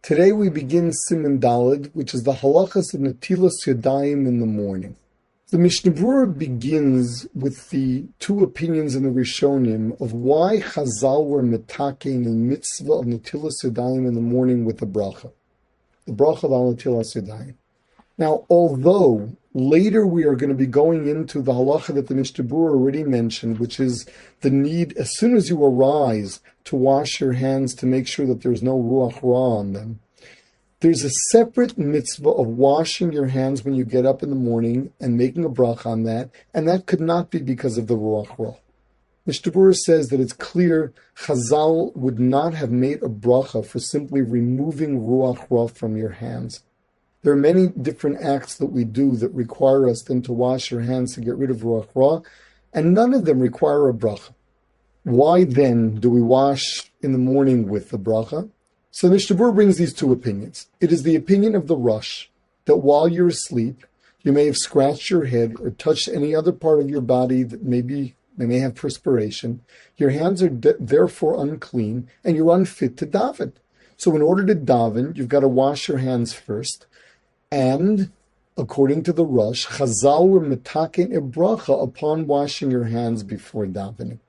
Today we begin Siman Daled, which is the halachas of netilas yadayim in the morning. The Mishnah Berurah begins with the two opinions in the Rishonim of why Chazal were metaking the mitzvah of netilas yadayim in the morning with the bracha of al netilas yadayim. Now, although later we are going to be going into the halakha that the Mishnah Berurah already mentioned, which is the need, as soon as you arise, to wash your hands to make sure that there's no ruach ra on them. There's a separate mitzvah of washing your hands when you get up in the morning and making a bracha on that, and that could not be because of the ruach ra. Mishnah Berurah says that it's clear Chazal would not have made a bracha for simply removing ruach ra from your hands. There are many different acts that we do that require us then to wash your hands to get rid of ruach ra, and none of them require a bracha. Why then do we wash in the morning with the bracha? So Mishnah Berurah brings these two opinions. It is the opinion of the rosh, that while you're asleep, you may have scratched your head or touched any other part of your body that may have perspiration. Your hands are therefore unclean, and you're unfit to daven. So in order to daven, you've got to wash your hands first. And according to the rosh, Chazal were metaken a bracha upon washing your hands before davening.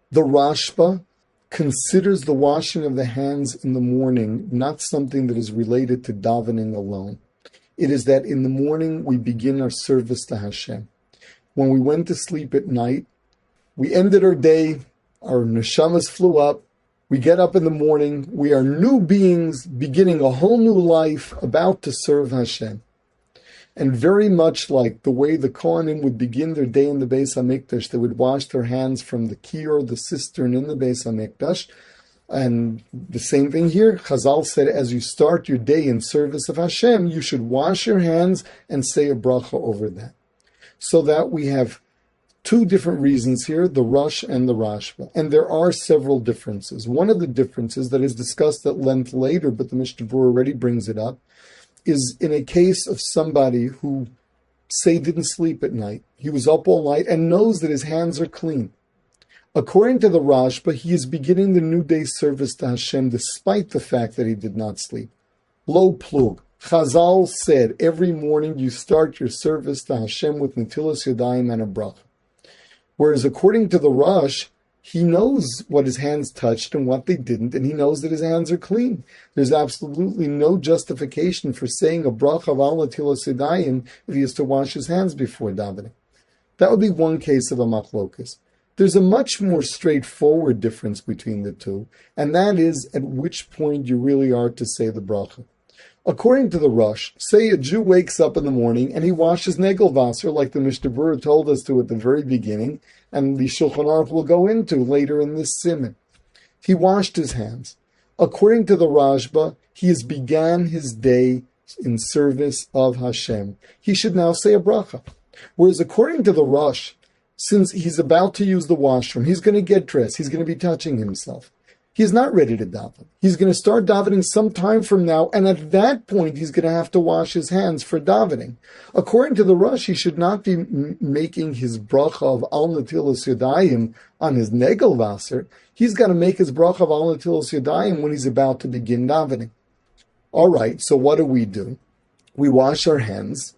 The Rashba considers the washing of the hands in the morning not something that is related to davening alone. It is that in the morning we begin our service to Hashem. When we went to sleep at night, we ended our day, our neshamas flew up, we get up in the morning, we are new beings beginning a whole new life about to serve Hashem. And very much like the way the Kohanim would begin their day in the Beis HaMikdash, they would wash their hands from the kior, the cistern in the Beis HaMikdash. And the same thing here, Chazal said, as you start your day in service of Hashem, you should wash your hands and say a bracha over that. So that we have two different reasons here, the rosh and the rashba. And there are several differences. One of the differences that is discussed at length later, but the Mishnah Berurah already brings it up, is in a case of somebody who, say, didn't sleep at night. He was up all night and knows that his hands are clean. According to the Rashba, he is beginning the new day service to Hashem despite the fact that he did not sleep. Lo plug. Chazal said, every morning you start your service to Hashem with netilas yadayim and a bracha. Whereas according to the Rosh, he knows what his hands touched and what they didn't, and he knows that his hands are clean. There's absolutely no justification for saying a bracha of al netilas yadayim if he has to wash his hands before davening. That would be one case of a machlokas. There's a much more straightforward difference between the two, and that is at which point you really are to say the bracha. According to the Rosh, say a Jew wakes up in the morning and he washes negelvasser like the Mishnah Berurah told us to at the very beginning, and the Shulchan Aruch will go into later in this Siman. He washed his hands. According to the Rashba, he has began his day in service of Hashem. He should now say a bracha. Whereas according to the Rosh, since he's about to use the washroom, he's going to get dressed, he's going to be touching himself. He's not ready to daven. He's going to start davening some time from now, and at that point, he's going to have to wash his hands for davening. According to the Rosh, he should not be making his bracha of al netilas yadayim on his negelvasser. He's got to make his bracha of al netilas yadayim when he's about to begin davening. All right, so what do? We wash our hands.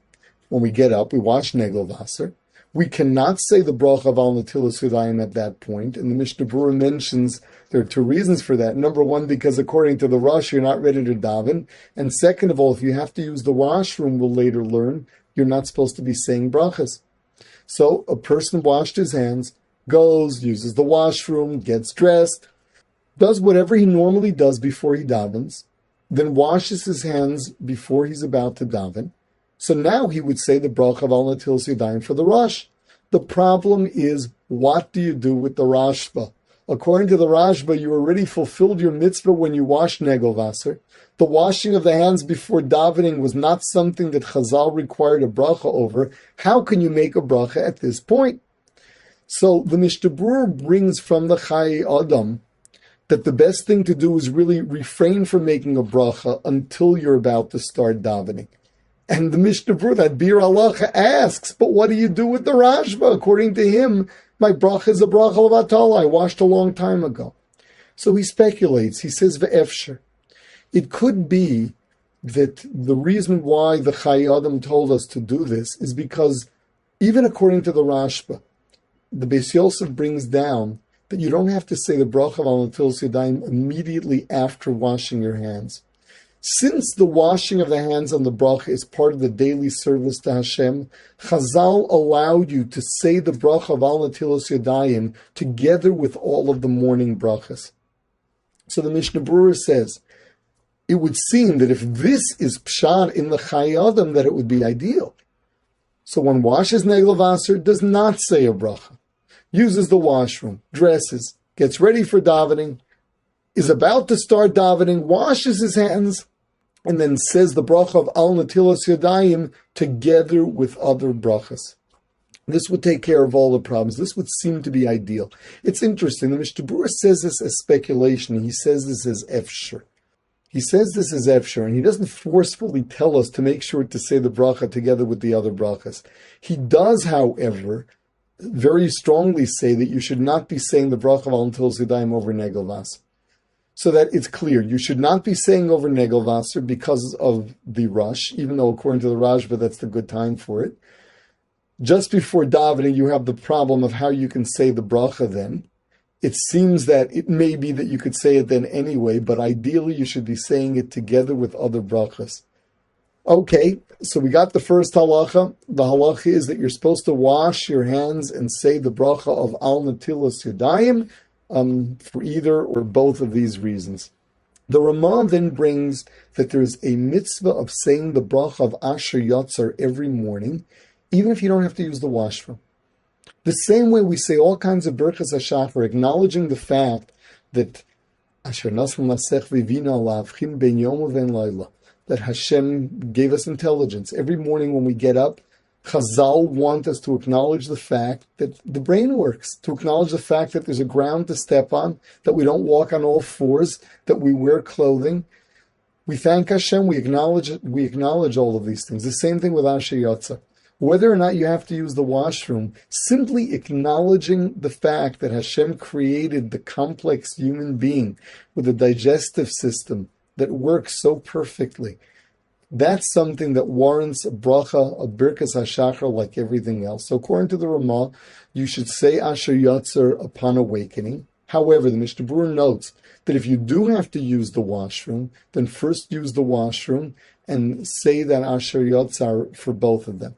When we get up, we wash negelvasser. We cannot say the bracha of al netilas yadayim at that point, and the Mishnah Berurah mentions there are two reasons for that. Number one, because according to the Rosh, you're not ready to daven, and second of all, if you have to use the washroom, we'll later learn, you're not supposed to be saying brachas. So a person washed his hands, goes, uses the washroom, gets dressed, does whatever he normally does before he davens, then washes his hands before he's about to daven. So now he would say the bracha of al netilas yadayim for the Rosh. The problem is, what do you do with the Rashba? According to the Rashba, you already fulfilled your mitzvah when you washed negelvasser. The washing of the hands before davening was not something that Chazal required a bracha over. How can you make a bracha at this point? So the Mishnah Berurah brings from the Chai Adam that the best thing to do is really refrain from making a bracha until you're about to start davening. And the Mishnah Berurah, that Bir Halacha, asks, but what do you do with the Rashba? According to him, my bracha is a bracha of atala. I washed a long time ago. So he speculates. He says, ve'efsher. It could be that the reason why the Chai Adam told us to do this is because even according to the Rashba, the Beis Yosef brings down that you don't have to say the bracha of al netilas yadayim immediately after washing your hands. Since the washing of the hands on the bracha is part of the daily service to Hashem, Chazal allowed you to say the bracha of al netilas yadayim together with all of the morning brachas. So the Mishnah Berurah says, it would seem that if this is pshat in the Chai Adam, that it would be ideal. So one washes negel vaser, does not say a bracha, uses the washroom, dresses, gets ready for davening, is about to start davening, washes his hands, and then says the bracha of al netilas yadayim together with other brachas. This would take care of all the problems. This would seem to be ideal. It's interesting. The Mishnah Berurah says this as speculation. He says this as efshar. He says this as efshar, and he doesn't forcefully tell us to make sure to say the bracha together with the other brachas. He does, however, very strongly say that you should not be saying the bracha of al netilas yadayim over negel vaser. So that it's clear, you should not be saying over negel vaser because of the rosh, even though according to the Rashba, that's the good time for it. Just before davening, you have the problem of how you can say the bracha then. It seems that it may be that you could say it then anyway, but ideally you should be saying it together with other brachas. Okay, so we got the first halakha. The halakha is that you're supposed to wash your hands and say the bracha of al netilas yadayim for either or both of these reasons. The Ramah then brings that there's a mitzvah of saying the bracha of Asher Yatzar every morning, even if you don't have to use the washroom. The same way we say all kinds of berachas hashachar, acknowledging the fact that Asher Nasam Lasech Vivina Lavchim Ben Yom Uven Laila, that Hashem gave us intelligence. Every morning when we get up, Chazal want us to acknowledge the fact that the brain works, to acknowledge the fact that there's a ground to step on, that we don't walk on all fours, that we wear clothing. We thank Hashem, we acknowledge all of these things. The same thing with Asher Yatzar. Whether or not you have to use the washroom, simply acknowledging the fact that Hashem created the complex human being with a digestive system that works so perfectly, that's something that warrants a bracha, a birkas hashachar, like everything else. So according to the Ramah, you should say Asher Yatzar upon awakening. However, the Mishnah Berurah notes that if you do have to use the washroom, then first use the washroom and say that Asher Yatzar for both of them.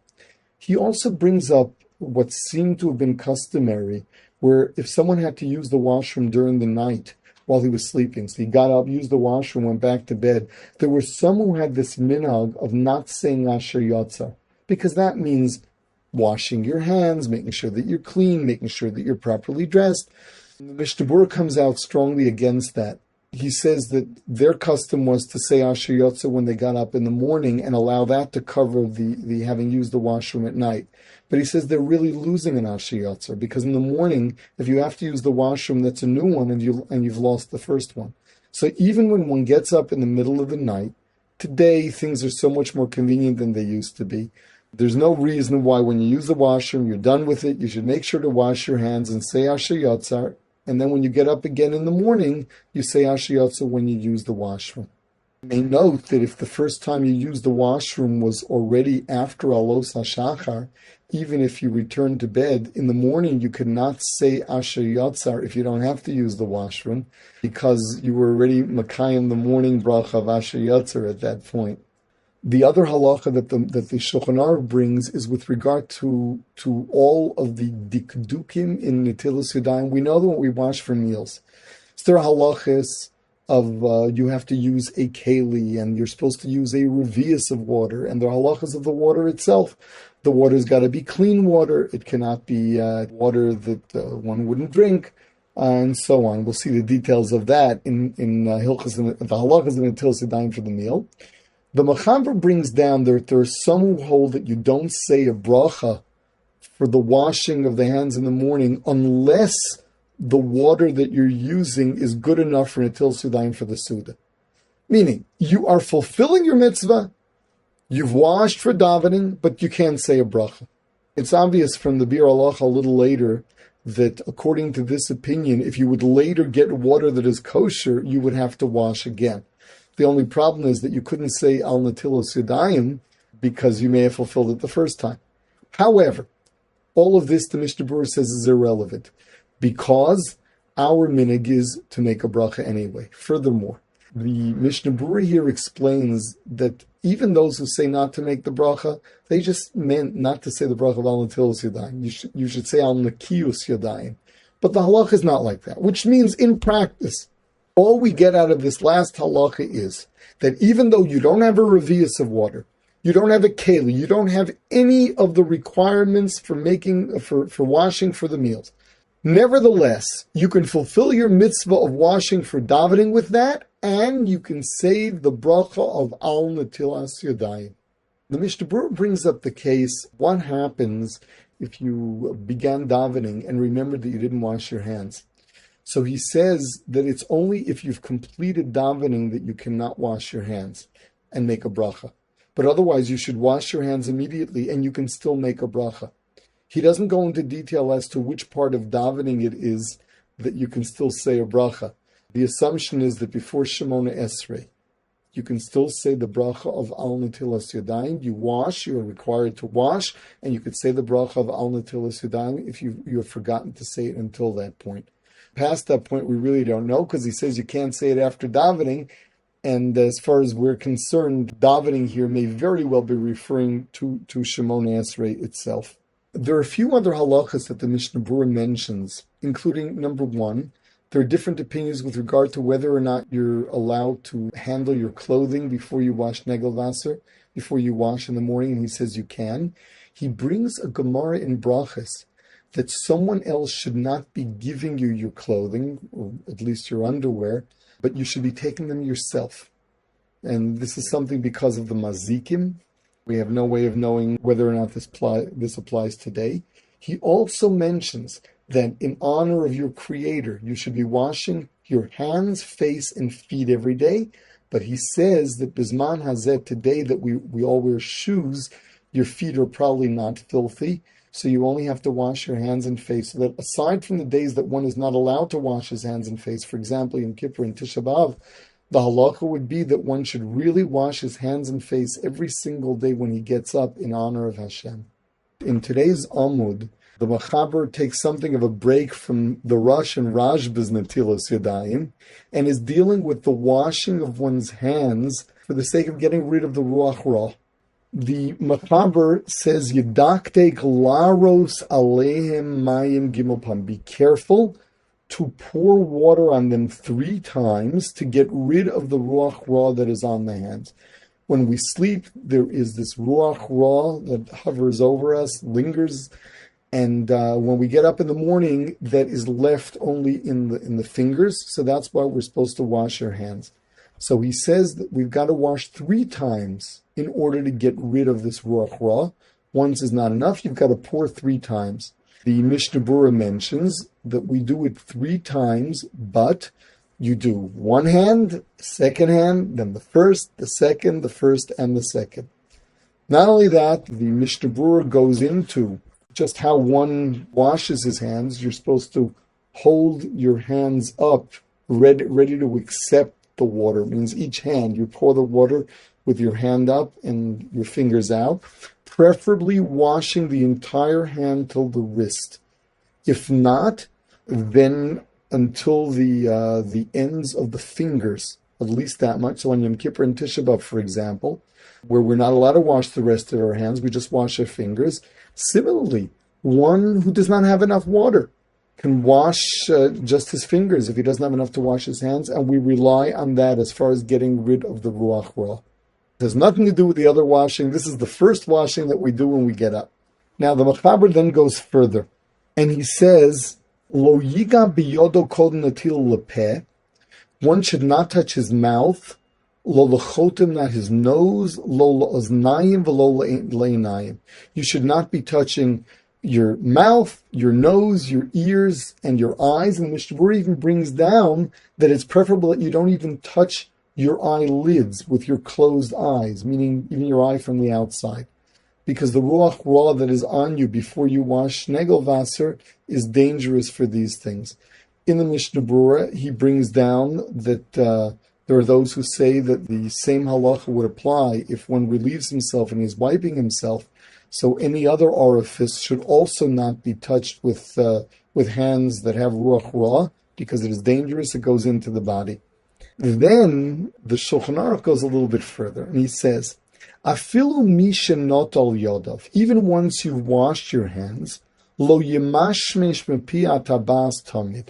He also brings up what seemed to have been customary, where if someone had to use the washroom during the night while he was sleeping, so he got up, used the washroom, went back to bed, there were some who had this minhag of not saying Asher Yatzar, because that means washing your hands, making sure that you're clean, making sure that you're properly dressed. And the Mishnah Berurah comes out strongly against that. He says that their custom was to say Asher Yatzar when they got up in the morning and allow that to cover the having used the washroom at night. But he says they're really losing an Asher Yatzar, because in the morning, if you have to use the washroom, that's a new one and you've lost the first one. So even when one gets up in the middle of the night, today things are so much more convenient than they used to be. There's no reason why when you use the washroom, you're done with it, you should make sure to wash your hands and say Asher Yatzar. And then when you get up again in the morning, you say Asher Yatzar when you use the washroom. You may note that if the first time you used the washroom was already after Alos HaShachar, even if you return to bed, in the morning you could not say Asher Yatzar if you don't have to use the washroom, because you were already Makayim the morning bracha of Asher Yatzar at that point. The other halakha that the Shulchan Aruch brings is with regard to all of the dikdukim in netilas yadayim. We know that when we wash for meals, so there are halachas of you have to use a keli and you're supposed to use a revius of water, and there are halachas of the water itself. The water's got to be clean water. It cannot be water that one wouldn't drink, and so on. We'll see the details of that in hilchos and the halachas of netilas yadayim for the meal. The Mechaber brings down that there are some who hold that you don't say a bracha for the washing of the hands in the morning unless the water that you're using is good enough for netilas yadayim for the Suda. Meaning, you are fulfilling your mitzvah, you've washed for davening, but you can't say a bracha. It's obvious from the Bir Halacha a little later that according to this opinion, if you would later get water that is kosher, you would have to wash again. The only problem is that you couldn't say al natilos yadayim because you may have fulfilled it the first time. However, all of this, the Mishnah Berurah says, is irrelevant because our minhag is to make a bracha anyway. Furthermore, the Mishnah Berurah here explains that even those who say not to make the bracha, they just meant not to say the bracha of al natilos yadayim. You should say al nakiyus yadayim. But the halakha is not like that, which means in practice, all we get out of this last halakha is that even though you don't have a revius of water, you don't have a keli, you don't have any of the requirements for washing for the meals, nevertheless, you can fulfill your mitzvah of washing for davening with that, and you can save the bracha of al natilas yadayim. The Mishnah Berurah brings up the case, what happens if you began davening and remembered that you didn't wash your hands. So he says that it's only if you've completed davening that you cannot wash your hands and make a bracha. But otherwise you should wash your hands immediately and you can still make a bracha. He doesn't go into detail as to which part of davening it is that you can still say a bracha. The assumption is that before Shemona Esrei, you can still say the bracha of al natilas yadayim. You wash, you are required to wash, and you could say the bracha of al natilas yadayim if you have forgotten to say it until that point. Past that point, we really don't know, because he says you can't say it after davening, and as far as we're concerned, davening here may very well be referring to Shemona Esrei itself. There are a few other halachas that the Mishnah Berurah mentions, including number one, there are different opinions with regard to whether or not you're allowed to handle your clothing before you wash negelvasser, before you wash in the morning, and he says you can. He brings a Gemara in Brachas that someone else should not be giving you your clothing, or at least your underwear, but you should be taking them yourself. And this is something because of the mazikim. We have no way of knowing whether or not this applies today. He also mentions that in honor of your Creator, you should be washing your hands, face, and feet every day. But he says that Bisman Hazet, today that we all wear shoes, your feet are probably not filthy, so you only have to wash your hands and face. So that aside from the days that one is not allowed to wash his hands and face, for example, Yom Kippur and Tisha B'Av, the halakha would be that one should really wash his hands and face every single day when he gets up in honor of Hashem. In today's Amud, the Machaber takes something of a break from the rosh and Rashba's natilos yadayim and is dealing with the washing of one's hands for the sake of getting rid of the ruach ra. The Machaber says, Yedakte glaros alehem mayim gimel. Be careful to pour water on them 3 times to get rid of the ruach ra that is on the hands. When we sleep, there is this ruach ra that hovers over us, lingers, and when we get up in the morning, that is left only in the fingers. So that's why we're supposed to wash our hands. So he says that we've got to wash 3 times in order to get rid of this ruach ra. Once is not enough. You've got to pour 3 times. The Mishnah Berurah mentions that we do it 3 times, but you do one hand, second hand, then the first, the second, the first, and the second. Not only that, the Mishnah Berurah goes into just how one washes his hands. You're supposed to hold your hands up, ready to accept the water. It means each hand, you pour the water with your hand up and your fingers out, preferably washing the entire hand till the wrist. If not, then until the ends of the fingers, at least that much. So on Yom Kippur and Tisha B'Av, for example, where we're not allowed to wash the rest of our hands, we just wash our fingers. Similarly, one who does not have enough water can wash just his fingers if he doesn't have enough to wash his hands, and we rely on that as far as getting rid of the ruach ra. It has nothing to do with the other washing. This is the first washing that we do when we get up. Now, the Machaber then goes further, and he says, Lo yiga biyodo kol natil lepeh. One should not touch his mouth, lo lechotim, not his nose, lo leoznayim v'lo leinayim. You should not be touching your mouth, your nose, your ears, and your eyes. And Mishnah Berurah even brings down that it's preferable that you don't even touch your eyelids with your closed eyes, meaning even your eye from the outside, because the ruach ra that is on you before you wash negelvasser is dangerous for these things. In the Mishnah Berurah, he brings down that There are those who say that the same halakha would apply if one relieves himself and he's wiping himself, so any other orifice should also not be touched with hands that have ruach ra, because it is dangerous, it goes into the body. Then the Shulchan Aruch goes a little bit further, and he says, Afilu misha not al yodav, even once you've washed your hands, lo yemashmesh mepi atabas tamid.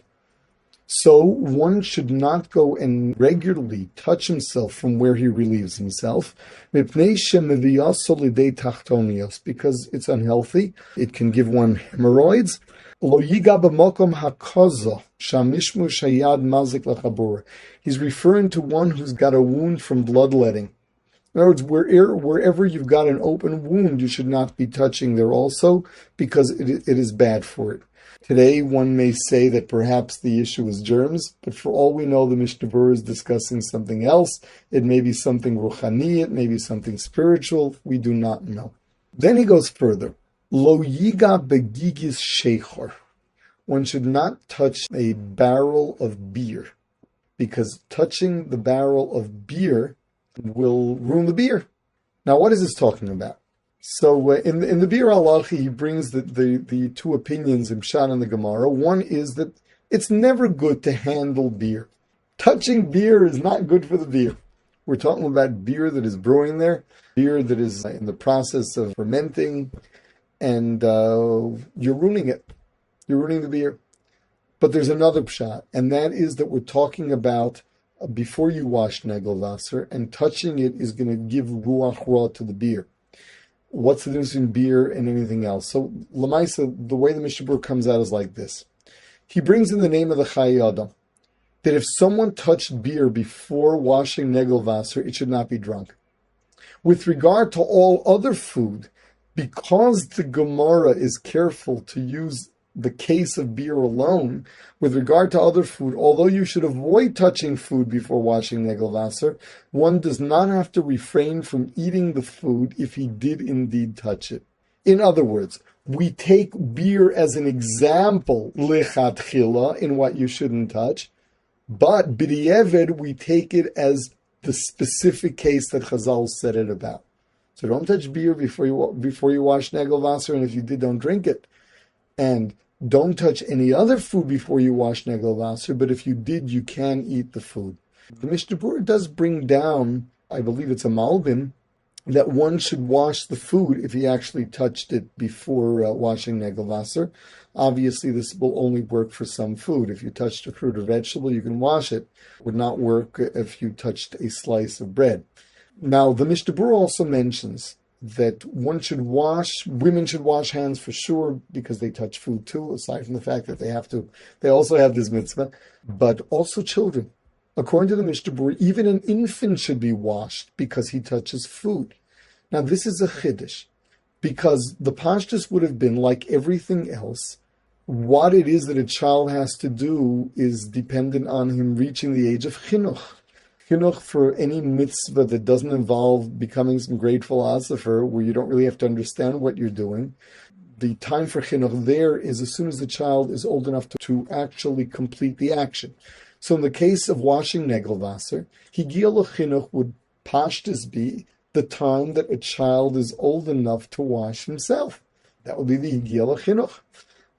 So one should not go and regularly touch himself from where he relieves himself, because it's unhealthy. It can give one hemorrhoids. He's referring to one who's got a wound from bloodletting. In other words, wherever you've got an open wound, you should not be touching there also, because it is bad for it. Today, one may say that perhaps the issue is germs, but for all we know, the Mishnah Berurah is discussing something else. It may be something Ruchani, it may be something spiritual. We do not know. Then he goes further. Lo yiga begigis sheichor. One should not touch a barrel of beer, because touching the barrel of beer will ruin the beer. Now, what is this talking about? So in the Bir Halachi, he brings the two opinions in Pshat and the Gemara. One is that it's never good to handle beer. Touching beer is not good for the beer. We're talking about beer that is brewing there, beer that is in the process of fermenting, and you're ruining it. You're ruining the beer. But there's another Pshat, and that is that we're talking about before you wash Negelwasser, and touching it is going to give Ruach Ra to the beer. What's the difference between beer and anything else? So, Lamaisa, the way the Mishnah Berurah comes out is like this. He brings in the name of the Chayei Adam, that if someone touched beer before washing Negelwasser, it should not be drunk. With regard to all other food, because the Gemara is careful to use the case of beer alone, with regard to other food, although you should avoid touching food before washing Negelwasser, one does not have to refrain from eating the food if he did indeed touch it. In other words, we take beer as an example, lechatchila, in what you shouldn't touch, but b'di'eved, we take it as the specific case that Chazal said it about. So don't touch beer before you wash Negelwasser, and if you did, don't drink it. And don't touch any other food before you wash Negelwasser, but if you did, you can eat the food. The Mishnah Berurah does bring down, I believe it's a Malbim, that one should wash the food if he actually touched it before washing Negelwasser. Obviously, this will only work for some food. If you touched a fruit or vegetable, you can wash it. It would not work if you touched a slice of bread. Now, the Mishnah Berurah also mentions that women should wash hands for sure, because they touch food too, aside from the fact that they also have this mitzvah, but also children. According to the Mishnah Berurah, even an infant should be washed because he touches food. Now this is a chiddush, because the pashtus would have been like everything else. What it is that a child has to do is dependent on him reaching the age of chinuch. Chinuch for any mitzvah that doesn't involve becoming some great philosopher where you don't really have to understand what you're doing. The time for chinuch there is as soon as the child is old enough to actually complete the action. So in the case of washing Negelwasser, Higiyah Chinuch would pashtus be the time that a child is old enough to wash himself. That would be the Higiyah Chinuch.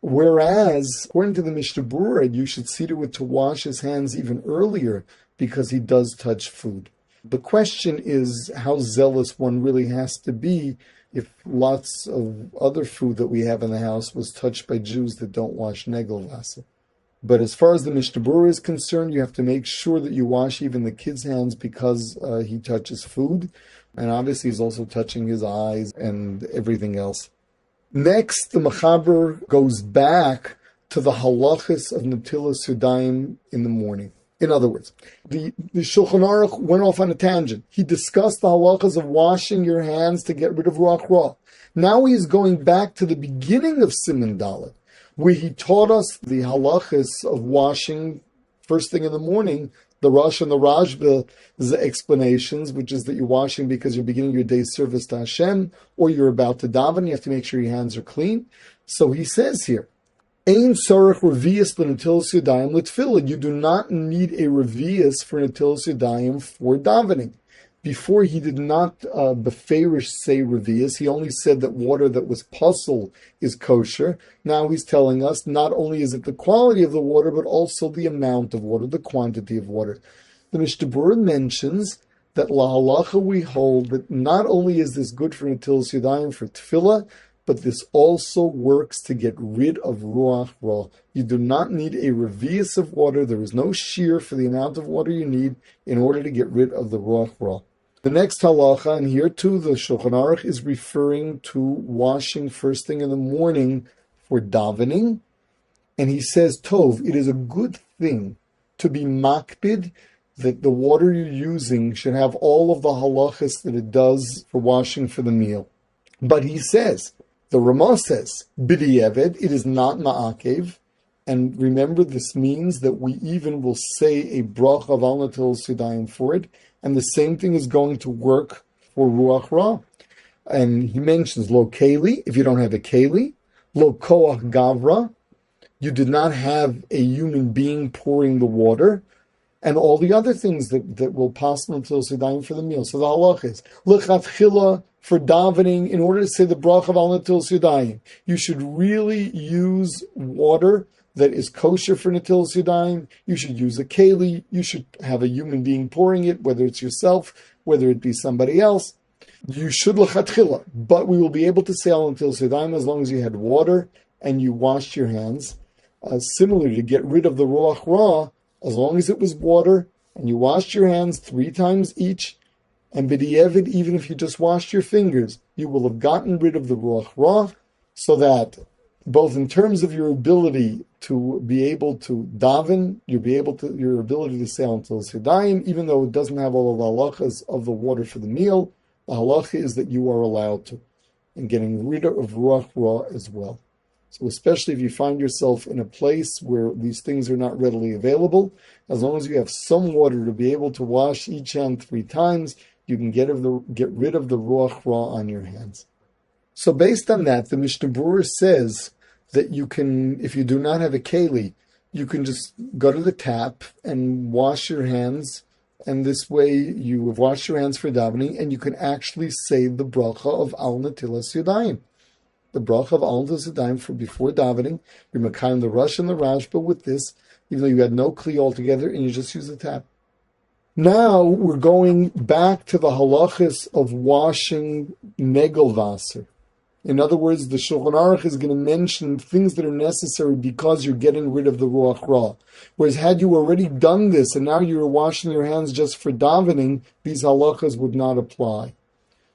Whereas, according to the Mishnah Berurah, you should see to it to wash his hands even earlier, because he does touch food. The question is how zealous one really has to be if lots of other food that we have in the house was touched by Jews that don't wash Negelwasser. But as far as the Mishnah Berurah is concerned, you have to make sure that you wash even the kid's hands, because he touches food, and obviously he's also touching his eyes and everything else. Next, the Mechaber goes back to the halachas of Netilas Yadayim in the morning. In other words, the Shulchan Aruch went off on a tangent. He discussed the halachas of washing your hands to get rid of Ruach Ra. Now he is going back to the beginning of Siman Dalet, where he taught us the halachas of washing first thing in the morning, the rosh and the Rashba's explanations, which is that you're washing because you're beginning your day's service to Hashem, or you're about to daven, you have to make sure your hands are clean. So he says here, Ein tzarech revius l'netilas yadayim l'tefillah. You do not need a revius for netilas yadayim for davening. Before he did not beferish say revius. He only said that water that was posel is kosher. Now he's telling us not only is it the quality of the water, but also the amount of water, the quantity of water. The Mishnah Berurah mentions that la halakha we hold that not only is this good for netilas yadayim for tefillah, but this also works to get rid of ruach ra. You do not need a revius of water. There is no shear for the amount of water you need in order to get rid of the ruach ra. The next halakha, and here too the Shulchan Aruch is referring to washing first thing in the morning for davening. And he says, Tov, it is a good thing to be makpid that the water you're using should have all of the halachas that it does for washing for the meal. But he says, the Ramah says, b'di'evet, it is not ma'akev. And remember, this means that we even will say a bracha of al netilas yadayim for it. And the same thing is going to work for ruach ra. And he mentions lo keli, if you don't have a keli, lo koach gavra, you did not have a human being pouring the water, and all the other things that will pass netilas yadayim for the meal. So the halach is lechatchila for davening. In order to say the bracha of al netilas yadayim, you should really use water that is kosher for netilas yadayim. You should use a keli. You should have a human being pouring it, whether it's yourself, whether it be somebody else. You should lechatchila, but we will be able to say al netilas yadayim as long as you had water and you washed your hands. Similarly, to get rid of the ruach ra, as long as it was water and you washed your hands 3 times each, and b'di'evet, even if you just washed your fingers, you will have gotten rid of the ruach ra, so that both in terms of your ability to be able to daven, your ability to say al netilas yadayim, even though it doesn't have all of the halachas of the water for the meal, the halacha is that you are allowed to, and getting rid of ruach ra as well. So especially if you find yourself in a place where these things are not readily available, as long as you have some water to be able to wash each hand 3 times, you can get rid of the ruach ra on your hands. So based on that, the Mishnah Berurah says that you can, if you do not have a keli, you can just go to the tap and wash your hands, and this way you have washed your hands for davening, and you can actually say the bracha of al netilas yadayim. The bracha of al netilas yadayim for before davening. You're mekayim the rosh and the rash, but with this, even though you had no kli altogether, and you just use the tap. Now we're going back to the halachas of washing negelvasser. In other words, the Shulchan Aruch is going to mention things that are necessary because you're getting rid of the ruach ra. Whereas had you already done this and now you're washing your hands just for davening, these halachas would not apply.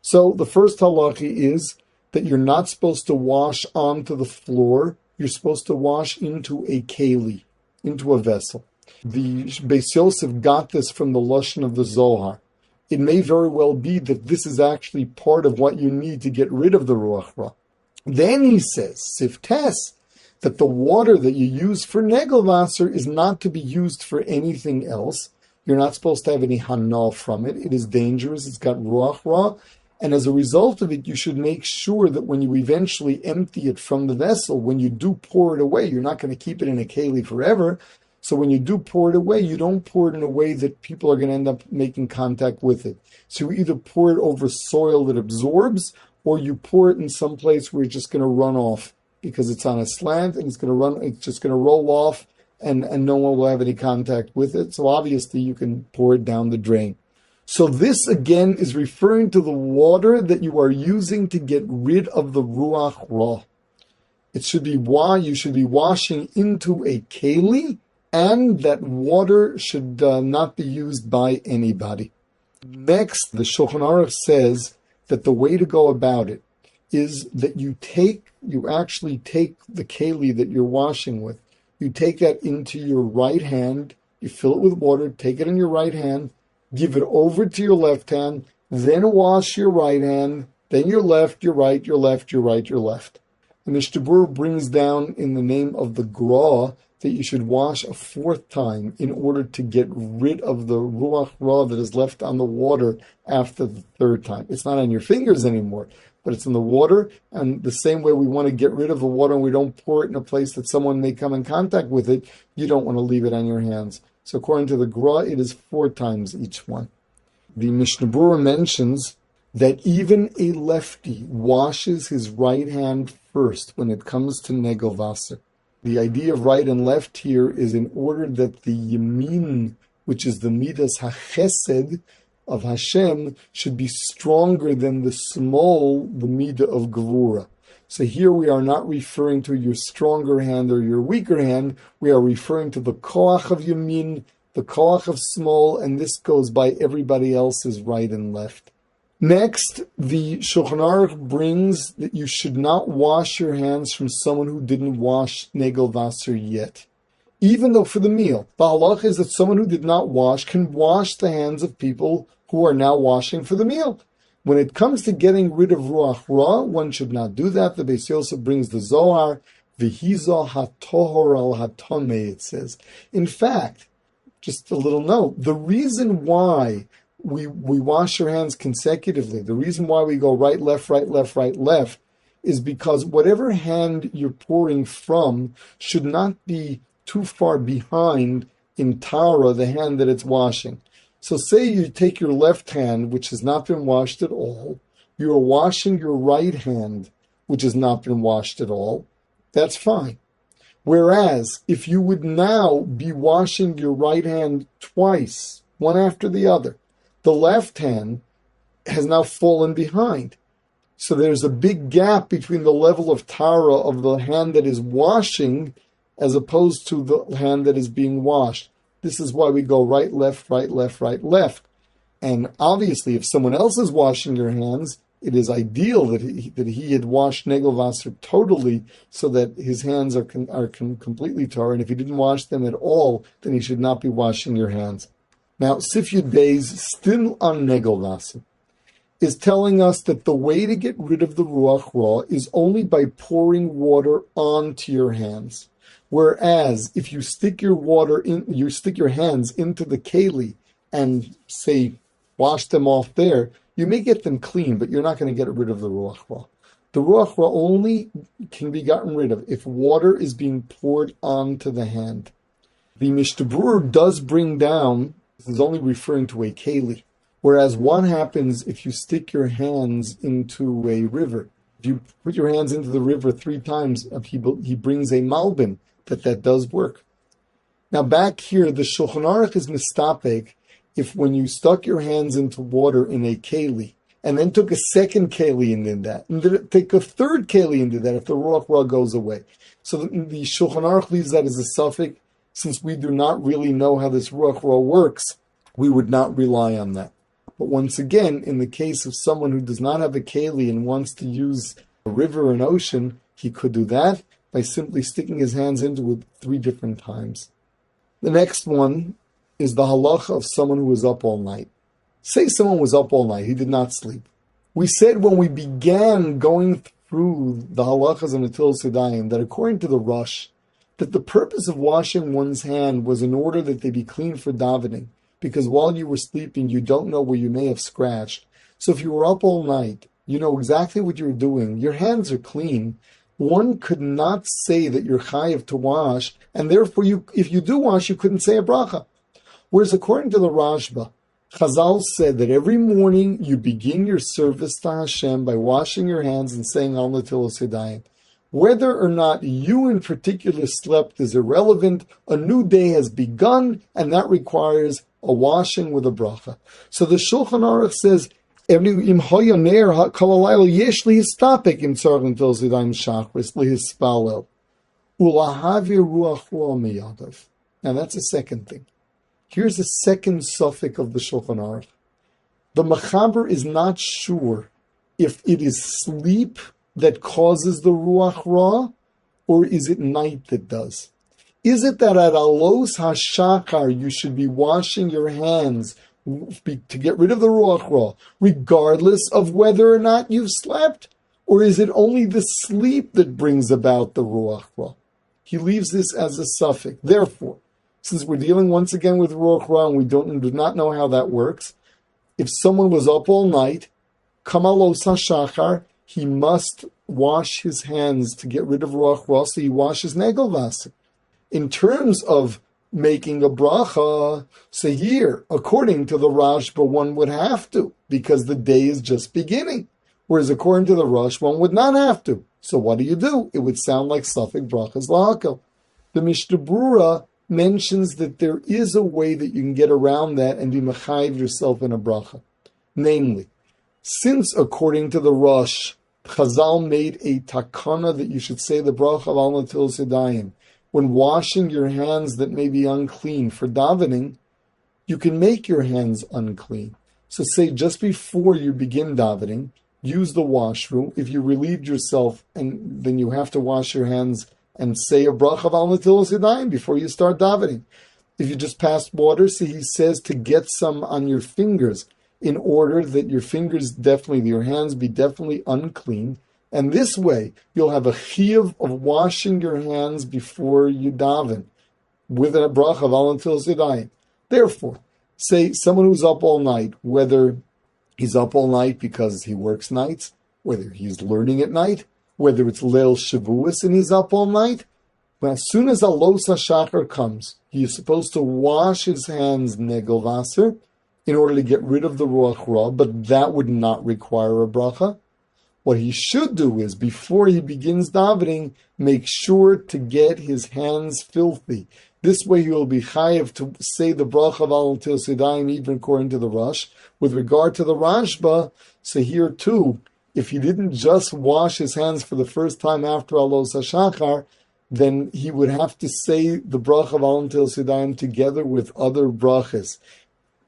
So the first halacha is that you're not supposed to wash onto the floor. You're supposed to wash into a keli, into a vessel. The Beis Yosef got this from the Lashon of the Zohar. It may very well be that this is actually part of what you need to get rid of the ruach ra. Then he says, siftes, that the water that you use for negelvasser is not to be used for anything else. You're not supposed to have any hana from it. It is dangerous. It's got ruach ra. And as a result of it, you should make sure that when you eventually empty it from the vessel, when you do pour it away, you're not going to keep it in a keli forever. So when you do pour it away, you don't pour it in a way that people are going to end up making contact with it. So you either pour it over soil that absorbs, or you pour it in some place where it's just going to run off because it's on a slant and it's just going to roll off and no one will have any contact with it. So obviously you can pour it down the drain. So this again is referring to the water that you are using to get rid of the ruach ra. It should be you should be washing into a keli, and that water should not be used by anybody. Next, the Shulchan Aruch says that the way to go about it is that you actually take the keli that you're washing with, you take that into your right hand, you fill it with water, take it in your right hand, give it over to your left hand, then wash your right hand, then your left, your right, your left, your right, your left. And the Mishnah Berurah brings down in the name of the Gra that you should wash a fourth time in order to get rid of the ruach ra that is left on the water after the third time. It's not on your fingers anymore, but it's in the water, and the same way we want to get rid of the water and we don't pour it in a place that someone may come in contact with it, you don't want to leave it on your hands. So according to the Gra, it is 4 times each one. The Mishnah Berurah mentions that even a lefty washes his right hand first when it comes to negel vaser. The idea of right and left here is in order that the yamin, which is the midas hachesed of Hashem, should be stronger than the small, the midah of gevura. So here we are not referring to your stronger hand or your weaker hand, we are referring to the koach of yamin, the koach of small, and this goes by everybody else's right and left. Next, the Shulchan Aruch brings that you should not wash your hands from someone who didn't wash negel vaser yet. Even though for the meal, the halakha is that someone who did not wash can wash the hands of people who are now washing for the meal. When it comes to getting rid of ruach ra, one should not do that. The Beis Yosef brings the Zohar, v'hizo hatohor al hatomei, it says. In fact, just a little note, the reason why we wash our hands consecutively, the reason why we go right, left, right, left, right, left, is because whatever hand you're pouring from should not be too far behind in Tara, the hand that it's washing. So say you take your left hand, which has not been washed at all, you're washing your right hand, which has not been washed at all, that's fine. Whereas, if you would now be washing your right hand twice, one after the other, the left hand has now fallen behind. So there's a big gap between the level of Tara of the hand that is washing as opposed to the hand that is being washed. This is why we go right, left, right, left, right, left. And obviously, if someone else is washing your hands, it is ideal that he had washed negel vaser totally so that his hands are completely Torah. And if he didn't wash them at all, then he should not be washing your hands. Now, Sif Yud Beis, still on negel vaser, is telling us that the way to get rid of the ruach ra is only by pouring water onto your hands. Whereas, if you stick your hands into the keli and say wash them off there, you may get them clean, but you're not going to get rid of the ruach ra. The ruach ra only can be gotten rid of if water is being poured onto the hand. The Mishnah Berurah does bring down, this is only referring to a keli, whereas what happens if you stick your hands into a river? If you put your hands into the river 3 times, he brings a malbin, that does work. Now back here, the Shulchan Aruch is mistapek if when you stuck your hands into water in a keli, and then took a second keli and did that, and then take a third keli and did that, if the ruach ra goes away. So the Shulchan Aruch leaves that as a suffix. Since we do not really know how this ruach ra works, we would not rely on that. But once again, in the case of someone who does not have a keli and wants to use a river or an ocean, he could do that by simply sticking his hands into it 3 different times. The next one is the halakha of someone who was up all night. Say someone was up all night, he did not sleep. We said when we began going through the halachas of Netilas Yadayim that according to the rosh, that the purpose of washing one's hand was in order that they be clean for davening, because while you were sleeping, you don't know where you may have scratched. So if you were up all night, you know exactly what you're doing, your hands are clean, one could not say that you're chayiv to wash, and therefore if you do wash, you couldn't say a bracha. Whereas according to the Rashba, Chazal said that every morning you begin your service to Hashem by washing your hands and saying Al Netilas Yadayim. Whether or not you in particular slept is irrelevant. A new day has begun, and that requires a washing with a bracha. So the Shulchan Aruch says, im hoyoner kalalayl yesh lihistapek im tzarich Netilas Yadayim shachris lihispalel ulahavir ruach ra miyadav. Now that's a second thing. Here's the second suffix of the Shulchan Aruch. The Mechaber is not sure if it is sleep that causes the ruach ra, or is it night that does? Is it that at alos hashakar you should be washing your hands to get rid of the ruach ra, regardless of whether or not you've slept? Or is it only the sleep that brings about the ruach ra? he leaves this as a suffix. Therefore, since we're dealing once again with Orach Chaim, we do not know how that works. If someone was up all night, Kamalos HaShachar, he must wash his hands to get rid of Orach Chaim, so he washes Negelvasser. In terms of making a bracha, so here, according to the Rashba, one would have to, because the day is just beginning. Whereas according to the Rosh, one would not have to. So what do? It would sound like suffix brachas lahakal. The Mishnah Berurah mentions that there is a way that you can get around that and be mechayiv yourself in a bracha. Namely, since according to the Rosh, Chazal made a takana that you should say the bracha of al natilas yadayim when washing your hands that may be unclean for davening, you can make your hands unclean. So say just before you begin davening, use the washroom. If you relieved yourself, and then you have to wash your hands and say a bracha of al natilas yadayim before you start davening. If you just passed water, so he says to get some on your fingers in order that your fingers your hands be definitely unclean. And this way, you'll have a chiyuv of washing your hands before you daven with a bracha of al natilas yadayim. Therefore, say someone who's up all night, whether he's up all night because he works nights, whether he's learning at night, whether it's Leil Shavuos and he's up all night, but as soon as Alos HaShachar comes, he is supposed to wash his hands Negelvasser in order to get rid of the Ruach Ra, but that would not require a bracha. What he should do is, before he begins davening, make sure to get his hands filthy. This way he will be chayiv to say the bracha of al natilas yadayim, even according to the Rosh. With regard to the Rashba, so here too, if he didn't just wash his hands for the first time after Alos HaShachar, then he would have to say the bracha of al natilas yadayim together with other brachas.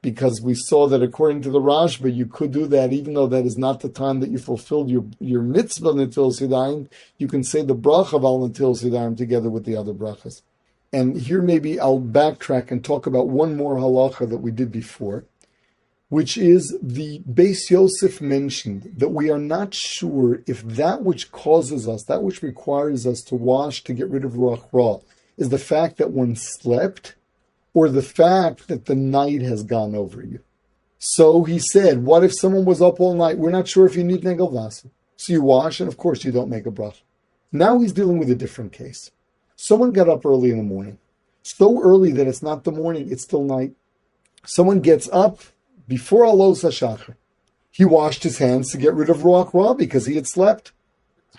Because we saw that according to the Rashba, you could do that even though that is not the time that you fulfilled your mitzvah natilas yadayim. You can say the bracha of al natilas yadayim together with the other brachas. And here maybe I'll backtrack and talk about one more halakha that we did before, which is the Beis Yosef mentioned that we are not sure if that which causes us, that which requires us to wash to get rid of Ruach Ra, is the fact that one slept or the fact that the night has gone over you. So he said, what if someone was up all night? We're not sure if you need Negelvasser. So you wash, and of course you don't make a bracha. Now he's dealing with a different case. Someone got up early in the morning, so early that it's not the morning, it's still night. Someone gets up before Alos HaShachar. He washed his hands to get rid of Ruach Ra because he had slept.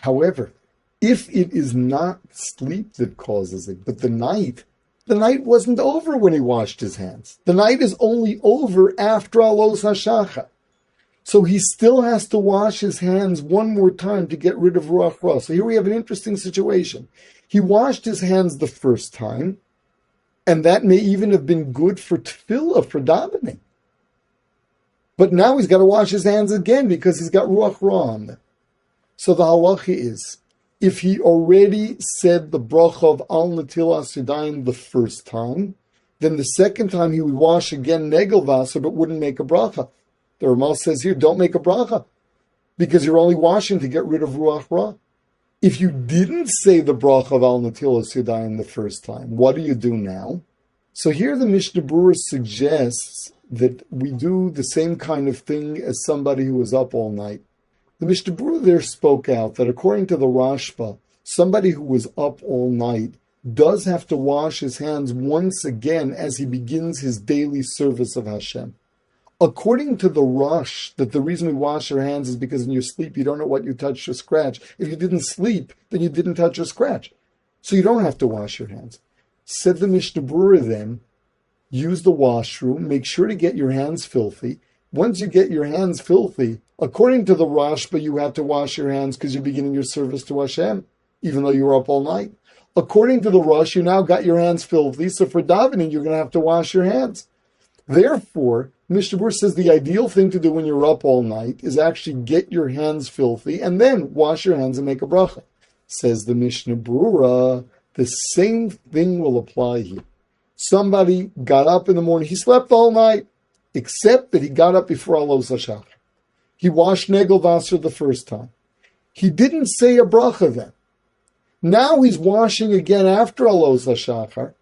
However, if it is not sleep that causes it, but the night wasn't over when he washed his hands. The night is only over after Alos HaShachar. So he still has to wash his hands one more time to get rid of Ruach Ra. So here we have an interesting situation. He washed his hands the first time, and that may even have been good for tefillah, for davening. But now he's got to wash his hands again because he's got Ruach Ra on them. So the halakha is, if he already said the bracha of al natilas yadayim the first time, then the second time he would wash again Negelvasser but wouldn't make a bracha. The Ramal says here, don't make a bracha, because you're only washing to get rid of Ruach Ra. If you didn't say the bracha of al natilas yadayim the first time, what do you do now? So here the Mishnah Berurah suggests that we do the same kind of thing as somebody who was up all night. The Mishnah Berurah there spoke out that according to the Rashba, somebody who was up all night does have to wash his hands once again as he begins his daily service of Hashem. According to the Rosh, that the reason we wash our hands is because in your sleep you don't know what you touched or scratched. If you didn't sleep, then you didn't touch or scratch. So you don't have to wash your hands. Said the Mishnah Berurah then, use the washroom, make sure to get your hands filthy. Once you get your hands filthy, according to the Rashba, you have to wash your hands because you're beginning your service to Hashem, even though you were up all night. According to the Rosh, you now got your hands filthy, so for davening, you're going to have to wash your hands. Therefore, Mishnah Berurah says the ideal thing to do when you're up all night is actually get your hands filthy and then wash your hands and make a bracha. Says the Mishnah Berurah, the same thing will apply here. Somebody got up in the morning, he slept all night, except that he got up before Alos HaShachar. He washed Negelvasser the first time. He didn't say a bracha then. Now he's washing again after Alos HaShachar.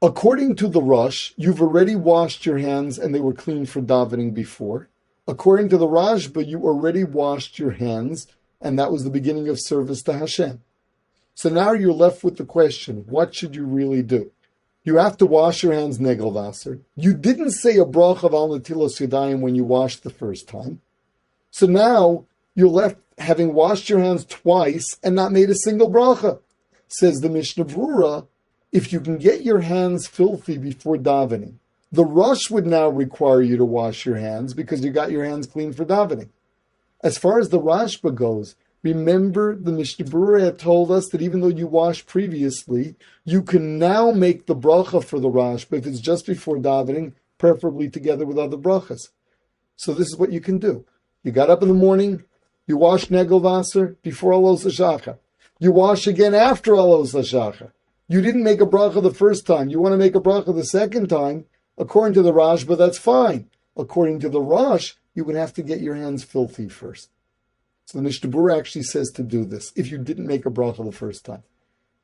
According to the rosh, you've already washed your hands and they were clean for davening before. According to the Rashba, you already washed your hands and that was the beginning of service to Hashem. So now you're left with the question, what should you really do? You have to wash your hands negel vaser. You didn't say a bracha of al netilos yadayim when you washed the first time. So now you're left having washed your hands twice and not made a single bracha. Says the Mishnah Berurah, if you can get your hands filthy before davening, the rosh would now require you to wash your hands because you got your hands clean for davening. As far as the Rashba goes, remember the Mishnah Berurah had told us that even though you washed previously, you can now make the bracha for the Rashba if it's just before davening, preferably together with other brachas. So this is what you can do. You got up in the morning, you wash negel vaser before Alos HaShachar. You wash again after Alos HaShachar. You didn't make a bracha the first time. You want to make a bracha the second time. According to the Rashba, that's fine. According to the rosh, you would have to get your hands filthy first. So the Mishnah Berurah actually says to do this if you didn't make a bracha the first time.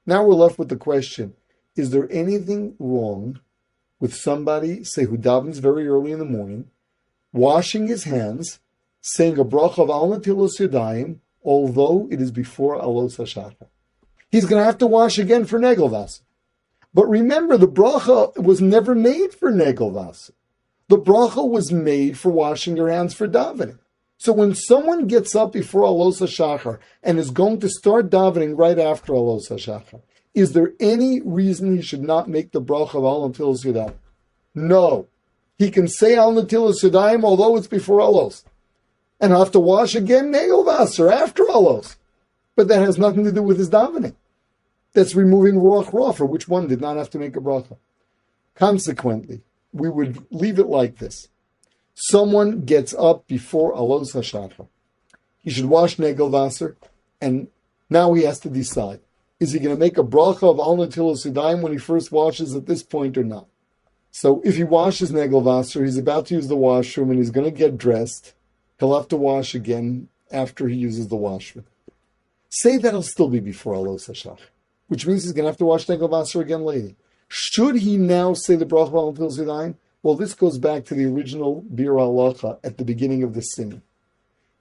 Now we're left with the question, is there anything wrong with somebody, say, who davens very early in the morning, washing his hands, saying a bracha of al netilos yadayim, although it is before Alos HaShachar? He's going to have to wash again for negel vaser. But remember, the bracha was never made for negel vaser. The bracha was made for washing your hands for davening. So when someone gets up before Alos HaShachar and is going to start davening right after Alos HaShachar, is there any reason he should not make the bracha of al netilos yadayim? No. He can say al netilos yadayim although it's before Alos, and have to wash again negel vaser after Alos. But that has nothing to do with his davening. That's removing roach raw, for which one did not have to make a bracha. Consequently, we would leave it like this. Someone gets up before Alos HaShachar. He should wash negel vaser, and now he has to decide. Is he going to make a bracha of al netilos yadayim when he first washes at this point or not? So if he washes negel vaser, he's about to use the washroom and he's going to get dressed. He'll have to wash again after he uses the washroom. Say that'll still be before Alos HaShachar, which means he's going to have to wash negel vaser again later. Should he now say the bracha of al netilos yadayim? Well, this goes back to the original bir halakha at the beginning of the singing.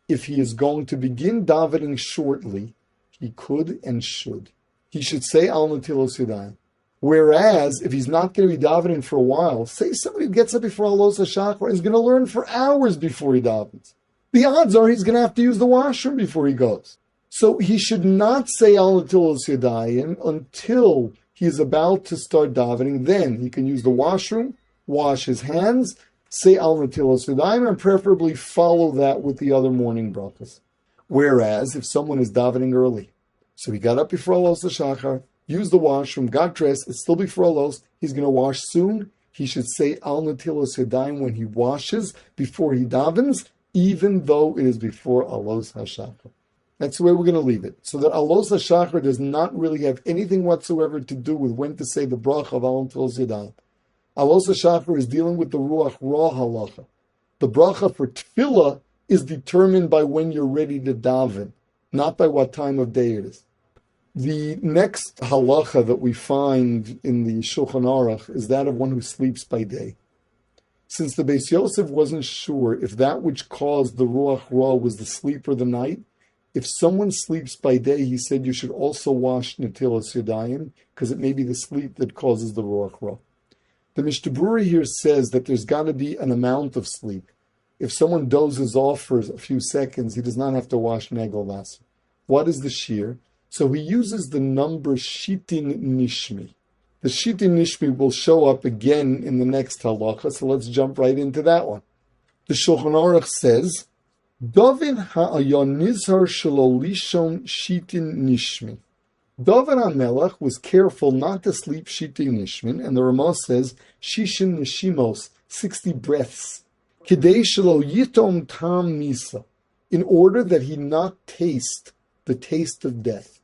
If he is going to begin davening shortly, he could and should. He should say al netilos yadayim. Whereas, if he's not going to be davening for a while, say somebody who gets up before Alos HaShachar is going to learn for hours before he davens. The odds are he's going to have to use the washroom before he goes. So he should not say al netilos yadayim until he is about to start davening. Then he can use the washroom, wash his hands, say al netilos yadayim, and preferably follow that with the other morning brachas. Whereas, if someone is davening early, so he got up before Alos HaShachar, used the washroom, got dressed, it's still before Alos, he's going to wash soon, he should say al netilos yadayim when he washes, before he davens, even though it is before Alos HaShachar. That's the way we're going to leave it. So that Alos HaShachar does not really have anything whatsoever to do with when to say the bracha of al netilos yadayim. Alos HaShachar is dealing with the ruach raw halakha. The bracha for tefillah is determined by when you're ready to daven, not by what time of day it is. The next halakha that we find in the Shulchan Aruch is that of one who sleeps by day. Since the Beis Yosef wasn't sure if that which caused the ruach ra was the sleep or the night, if someone sleeps by day, he said you should also wash netilos yadayim, because it may be the sleep that causes the ruach ra. The Mishnah Berurah here says that there's got to be an amount of sleep. If someone dozes off for a few seconds, he does not have to wash negel vaser. What is the shear? So he uses the number shitin nishmi. The shitin nishmi will show up again in the next halakha, so let's jump right into that one. The Shulchan Aruch says, David ha'ayon nizhar shelo lishon shitin nishmi. David HaMelech was careful not to sleep shitin nishmin, and the Ramah says, shishin nishimos, 60 breaths. Kidei shelo yitom tam misa, in order that he not taste the taste of death,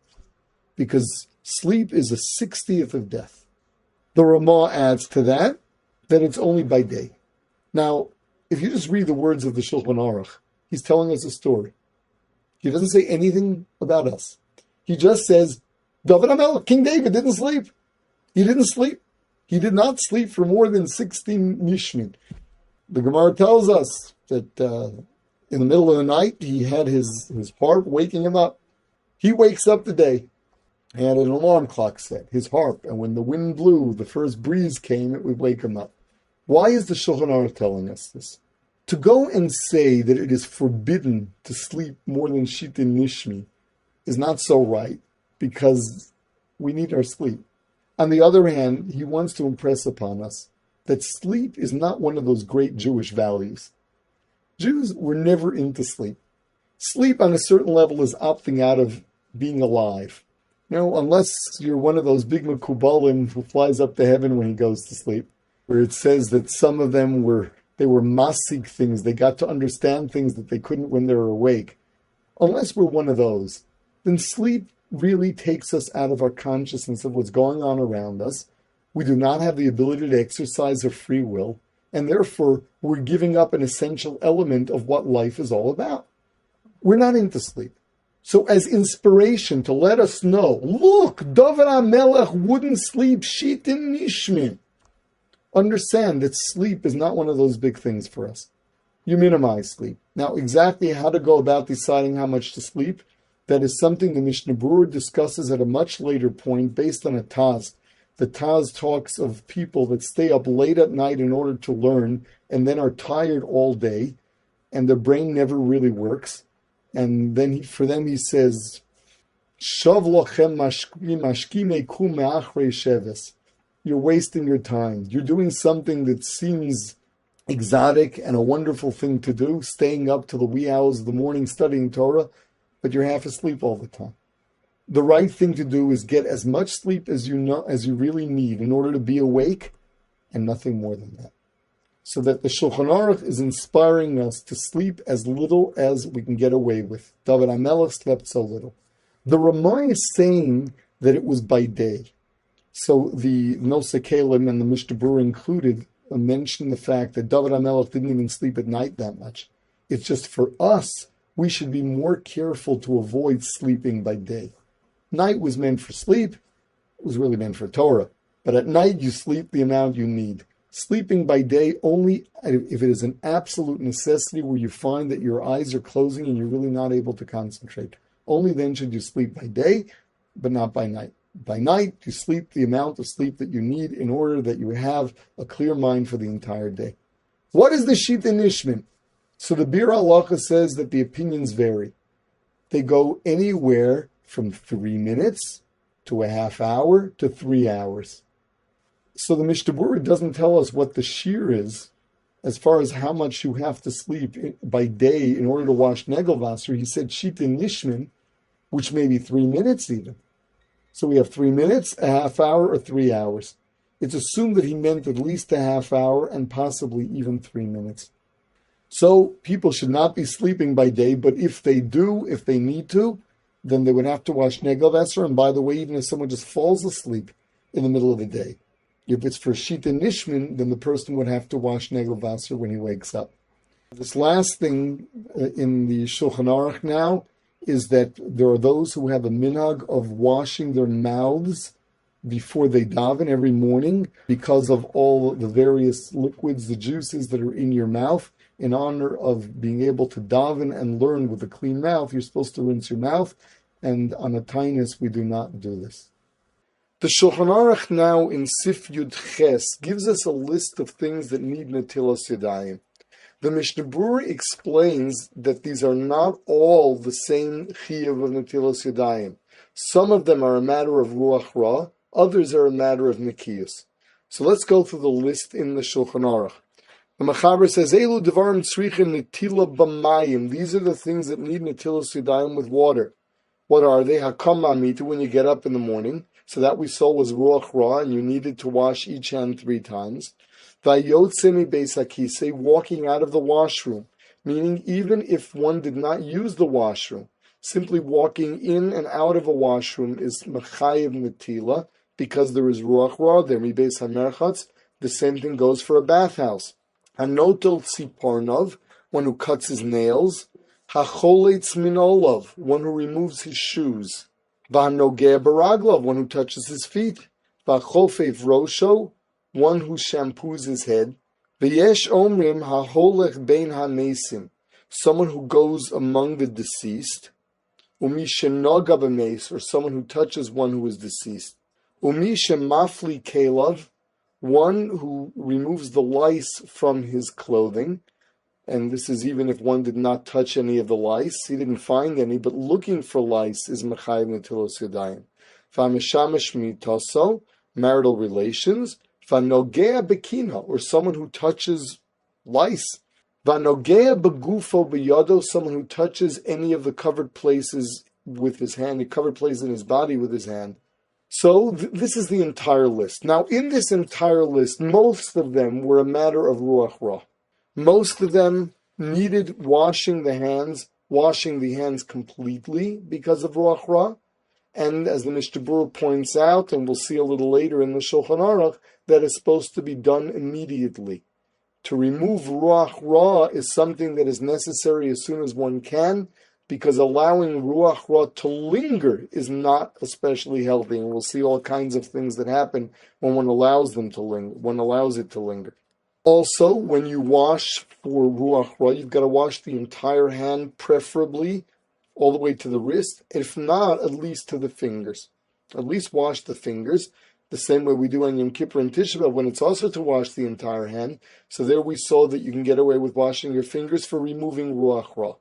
because sleep is a 60th of death. The Ramah adds to that it's only by day. Now, if you just read the words of the Shulchan Aruch, he's telling us a story. He doesn't say anything about us. He just says, David HaMelech, King David, didn't sleep. He didn't sleep. He did not sleep for more than 16 nishmin. The Gemara tells us that in the middle of the night, he had his harp waking him up. He wakes up today. He had an alarm clock set, his harp, and when the wind blew, the first breeze came, it would wake him up. Why is the Shulchan Aruch telling us this? To go and say that it is forbidden to sleep more than shitin nishmi is not so right, because we need our sleep. On the other hand, he wants to impress upon us that sleep is not one of those great Jewish values. Jews were never into sleep. Sleep on a certain level is opting out of being alive. Unless you're one of those big Mekubalim who flies up to heaven when he goes to sleep, where it says that some of them were masig things. They got to understand things that they couldn't when they were awake. Unless we're one of those, then sleep really takes us out of our consciousness of what's going on around us. We do not have the ability to exercise our free will, and therefore we're giving up an essential element of what life is all about. We're not into sleep. So as inspiration to let us know, look, David HaMelech wouldn't sleep shitin nishmin. Understand that sleep is not one of those big things for us. You minimize sleep. Now, exactly how to go about deciding how much to sleep, that is something the Mishnah Berurah discusses at a much later point based on a Taz. The Taz talks of people that stay up late at night in order to learn and then are tired all day and their brain never really works. And then for them he says, Shav lochem mashkimei ku me'achrei sheves. You're wasting your time. You're doing something that seems exotic and a wonderful thing to do, staying up till the wee hours of the morning studying Torah, but you're half asleep all the time. The right thing to do is get as much sleep as you really need in order to be awake, and nothing more than that. So that the Shulchan Aruch is inspiring us to sleep as little as we can get away with. David HaMelech slept so little. The Ramah is saying that it was by day. So the Nosei Kalim and the Mishnah Berurah included mention the fact that David HaMelech didn't even sleep at night that much. It's just for us, we should be more careful to avoid sleeping by day. Night was meant for sleep. It was really meant for Torah. But at night, you sleep the amount you need. Sleeping by day only if it is an absolute necessity where you find that your eyes are closing and you're really not able to concentrate. Only then should you sleep by day, but not by night. By night, you sleep the amount of sleep that you need in order that you have a clear mind for the entire day. What is the Shita Nishmin? So the Bir Halacha says that the opinions vary. They go anywhere from 3 minutes to a half hour to 3 hours. So the Mishnah Berurah doesn't tell us what the shear is as far as how much you have to sleep by day in order to wash Negelvasser. He said Shita Nishmin, which may be 3 minutes even. So we have 3 minutes, a half hour, or 3 hours. It's assumed that he meant at least a half hour and possibly even 3 minutes. So people should not be sleeping by day, but if they do, if they need to, then they would have to wash Negelvasser. And by the way, even if someone just falls asleep in the middle of the day, if it's for Shita Nishmin, then the person would have to wash Negelvasser when he wakes up. This last thing in the Shulchan Aruch now is that there are those who have a minhag of washing their mouths before they daven every morning because of all the various liquids, the juices that are in your mouth. In honor of being able to daven and learn with a clean mouth, you're supposed to rinse your mouth, and on a tainus we do not do this. The Shulchan Aruch now in Sif Yud Ches gives us a list of things that need netilas yadayim. The Mishnah Berurah explains that these are not all the same chiyuv of netilas yadayim. Some of them are a matter of ruach ra, others are a matter of nikiyus. So let's go through the list in the Shulchan Aruch. The Mechaber says, Eilu devarim tzrichin netila b'mayim. These are the things that need netilas yadayim with water. What are they? Hakam mamitu, when you get up in the morning. So that we saw was ruach ra, and you needed to wash each hand 3 times. Vayotze mi beis hakisei, walking out of the washroom, meaning even if one did not use the washroom, simply walking in and out of a washroom is mechayev netila, because there is ruach ra there, mi beis hamerchatz. The same thing goes for a bathhouse. Hanotel tziparnov, one who cuts his nails. Hacholetz min olav, one who removes his shoes. V'hanogea baraglav, one who touches his feet. V'chofev rosho, one who shampoos his head. V'yesh omrim haholech bein hamesim, someone who goes among the deceased. Umishenoga b'meis, or someone who touches one who is deceased. Umishemafli kelav, one who removes the lice from his clothing. And this is even if one did not touch any of the lice. He didn't find any, but looking for lice is mechayev netilos yadayim. V'hamishamish mitaso, marital relations. V'hanogea bekina, or someone who touches lice. V'hanogea begufo b'yado, someone who touches any of the covered places with his hand, the covered places in his body with his hand. So this is the entire list. Now, in this entire list, most of them were a matter of ruach ra. Most of them needed washing the hands completely because of ruach ra. And as the Mishnah Berurah points out, and we'll see a little later in the Shulchan Aruch, that is supposed to be done immediately. To remove ruach ra is something that is necessary as soon as one can, because allowing ruach ra to linger is not especially healthy. And we'll see all kinds of things that happen when one allows them to linger, one allows it to linger. Also, when you wash for ruach ra, you've got to wash the entire hand, preferably all the way to the wrist. If not, at least to the fingers. At least wash the fingers, the same way we do on Yom Kippur and Tisha B'Av, when it's also to wash the entire hand. So there we saw that you can get away with washing your fingers for removing ruach ra.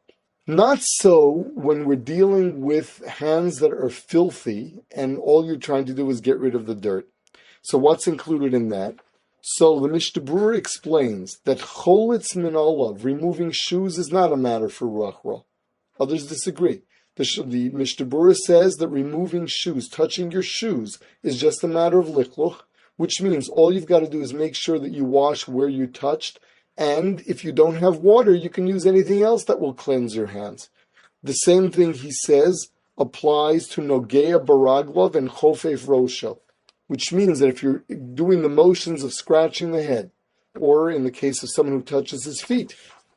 Not so when we're dealing with hands that are filthy and all you're trying to do is get rid of the dirt. So what's included in that? So the Mishnah Berurah explains that cholitz min olav, removing shoes, is not a matter for ruach ra. Others disagree. The Mishnah Berurah says that removing shoes, touching your shoes, is just a matter of lichluch, which means all you've got to do is make sure that you wash where you touched, and if you don't have water, you can use anything else that will cleanse your hands. The same thing, he says, applies to nogea baraglov and chofev rosho, which means that if you're doing the motions of scratching the head, or in the case of someone who touches his feet,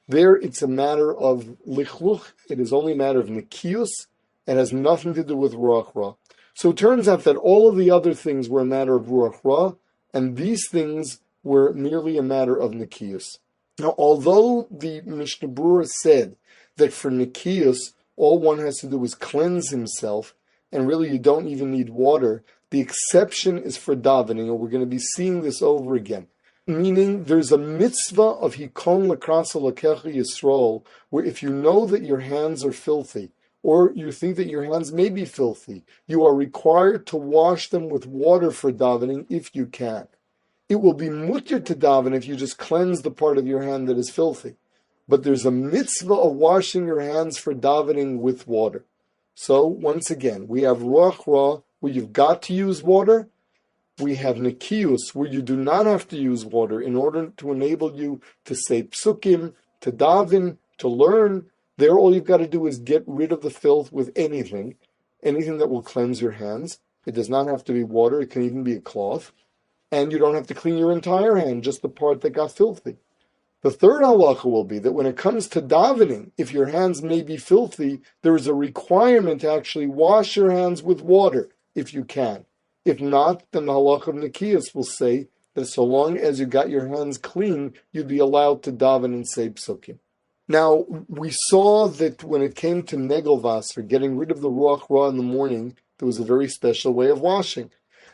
there it's a matter of lichluch, it is only a matter of nikius, it has nothing to do with ruach ra. So it turns out that all of the other things were a matter of ruach ra, and these things were merely a matter of nikius. Now, although the Mishnah Berurah said that for nikius, all one has to do is cleanse himself, and really you don't even need water, the exception is for davening, and we're going to be seeing this over again. Meaning, there's a mitzvah of hikon lakrasa lakecha yisrael, where if you know that your hands are filthy, or you think that your hands may be filthy, you are required to wash them with water for davening if you can. It will be mutter to daven if you just cleanse the part of your hand that is filthy. But there's a mitzvah of washing your hands for davening with water. So, once again, we have ruach ra, where you've got to use water. We have nikius, where you do not have to use water in order to enable you to say psukim, to daven, to learn. There, all you've got to do is get rid of the filth with anything that will cleanse your hands. It does not have to be water, it can even be a cloth. And you don't have to clean your entire hand, just the part that got filthy. The third halakha will be that when it comes to davening, if your hands may be filthy, there is a requirement to actually wash your hands with water, if you can. If not, then the halakha of nikias will say that so long as you got your hands clean, you'd be allowed to daven and say psukim. Now, we saw that when it came to negelvasser, getting rid of the ruach ra in the morning, there was a very special way of washing.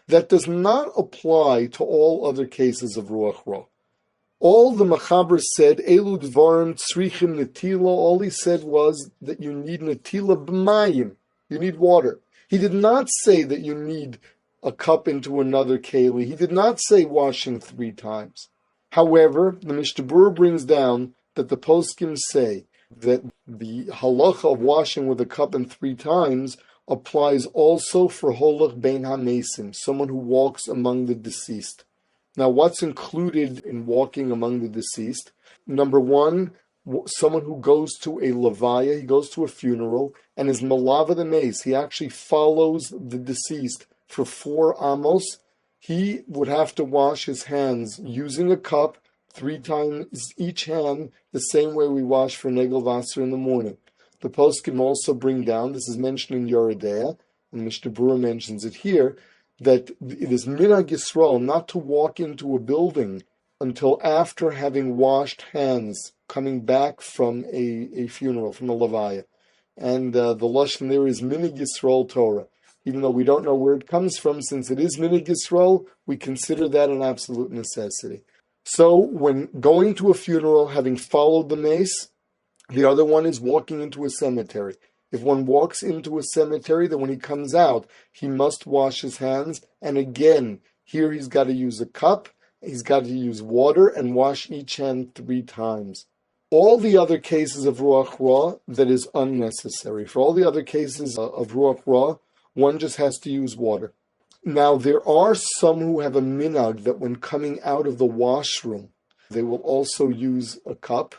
That does not apply to all other cases of ruach ra. All the Machaber said, Elu dvarim tzrichim netila, all he said was that you need netila b'mayim, you need water. He did not say that you need a cup into another keli. He did not say washing 3 times. However, the Mishnah Berurah brings down that the poskim say that the halakha of washing with a cup and 3 times applies also for holach bein hamesim, someone who walks among the deceased. Now, what's included in walking among the deceased? Number 1, someone who goes to a levaya, he goes to a funeral, and is malava the mace. He actually follows the deceased for 4 amos. He would have to wash his hands using a cup 3 times each hand, the same way we wash for negelvasser in the morning. The poskim also bring down, this is mentioned in Yoredeah, and Mishnah Berurah mentions it here, that it is minhag Yisrael not to walk into a building until after having washed hands, coming back from a funeral, from a levaya. And the lashon there is minhag Yisrael Torah. Even though we don't know where it comes from, since it is minhag Yisrael, we consider that an absolute necessity. So when going to a funeral, having followed the mace, the other one is walking into a cemetery. If one walks into a cemetery, then when he comes out, he must wash his hands. And again, here he's got to use a cup, he's got to use water, and wash each hand 3 times. All the other cases of Ruach Ra, that is unnecessary. For all the other cases of Ruach Ra, one just has to use water. Now, there are some who have a minhag that when coming out of the washroom, they will also use a cup.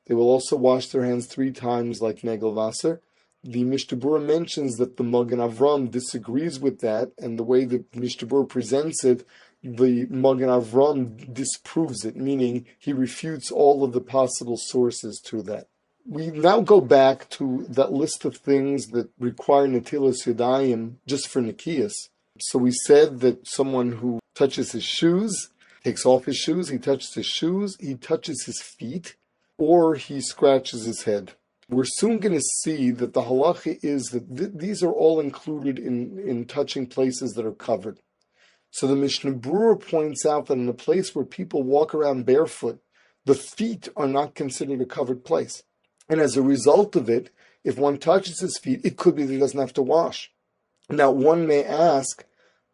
They will also wash their hands 3 times like Negel Wasser. The Mishnah Berurah mentions that the Magen Avram disagrees with that, and the way that Mishnah Berurah presents it, the Magen Avram disproves it, meaning he refutes all of the possible sources to that. We now go back to that list of things that require Netilas Yadayim just for Nikiyas. So we said that someone who touches his shoes, takes off his shoes, he touches his feet, or he scratches his head. We're soon going to see that the halakha is that these are all included in touching places that are covered. So the Mishnah Berurah points out that in a place where people walk around barefoot, the feet are not considered a covered place. And as a result of it, if one touches his feet, it could be that he doesn't have to wash. Now, one may ask,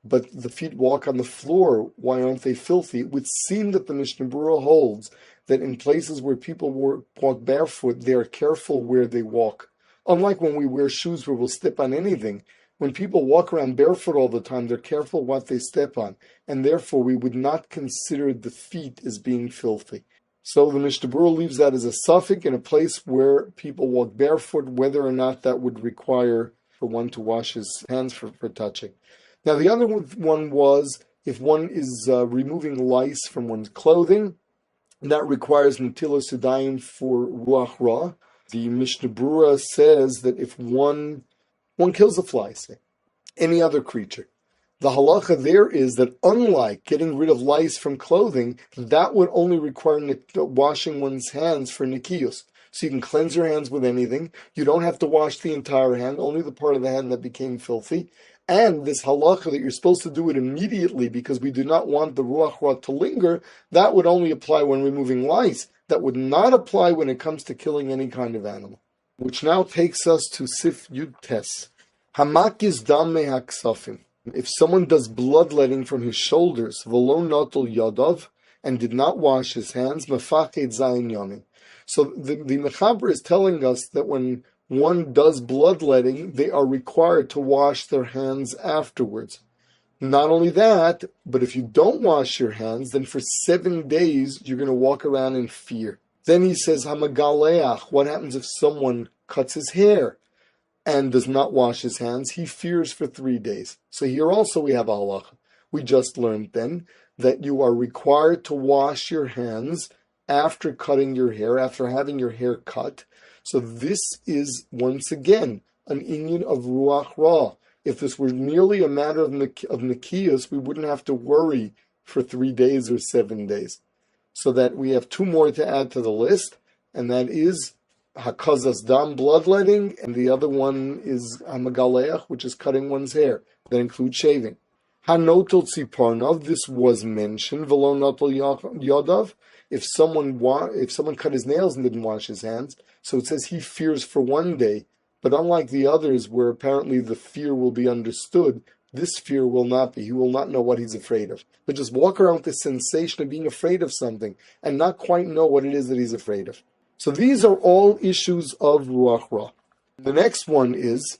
but the feet walk on the floor, why aren't they filthy? It would seem that the Mishnah Berurah holds that in places where people walk barefoot, they are careful where they walk. Unlike when we wear shoes where we'll step on anything, when people walk around barefoot all the time, they're careful what they step on, and therefore we would not consider the feet as being filthy. So the Mishnah Berurah leaves that as a suffix in a place where people walk barefoot, whether or not that would require for one to wash his hands for touching. Now the other one was if one is removing lice from one's clothing, that requires Netilas Yadayim for Ruach Ra. The Mishnah Berurah says that if one kills a fly, say, any other creature, the halakha there is that unlike getting rid of lice from clothing, that would only require washing one's hands for nikiyos. So you can cleanse your hands with anything. You don't have to wash the entire hand, only the part of the hand that became filthy. And this halakha that you're supposed to do it immediately because we do not want the Ruach Ra to linger, that would only apply when removing lice. That would not apply when it comes to killing any kind of animal. Which now takes us to Sif Yud Tes. Hamakis dam mehaksafim. If someone does bloodletting from his shoulders, v'lo notel yadav, and did not wash his hands, mefachet zayin yomim. So the Mechaber is telling us that when one does bloodletting, they are required to wash their hands afterwards. Not only that, but if you don't wash your hands, then for 7 days you're going to walk around in fear. Then he says, hamagaleach, what happens if someone cuts his hair and does not wash his hands? He fears for 3 days. So here also we have a halakha. We just learned then that you are required to wash your hands after cutting your hair, after having your hair cut. So this is, once again, an inyan of Ruach Ra. If this were merely a matter of Nikiyos, we wouldn't have to worry for 3 days or 7 days. So that we have 2 more to add to the list, and that is Hakazas Dam, bloodletting, and the other one is Hamagaleach, which is cutting one's hair. That includes shaving. Hanotel Tziparnav, this was mentioned, Velo Notel Yodav, if someone cut his nails and didn't wash his hands. So it says he fears for 1 day, but unlike the others where apparently the fear will be understood, this fear will not be. He will not know what he's afraid of. But just walk around with the sensation of being afraid of something and not quite know what it is that he's afraid of. So these are all issues of Ruach Ra. The next one is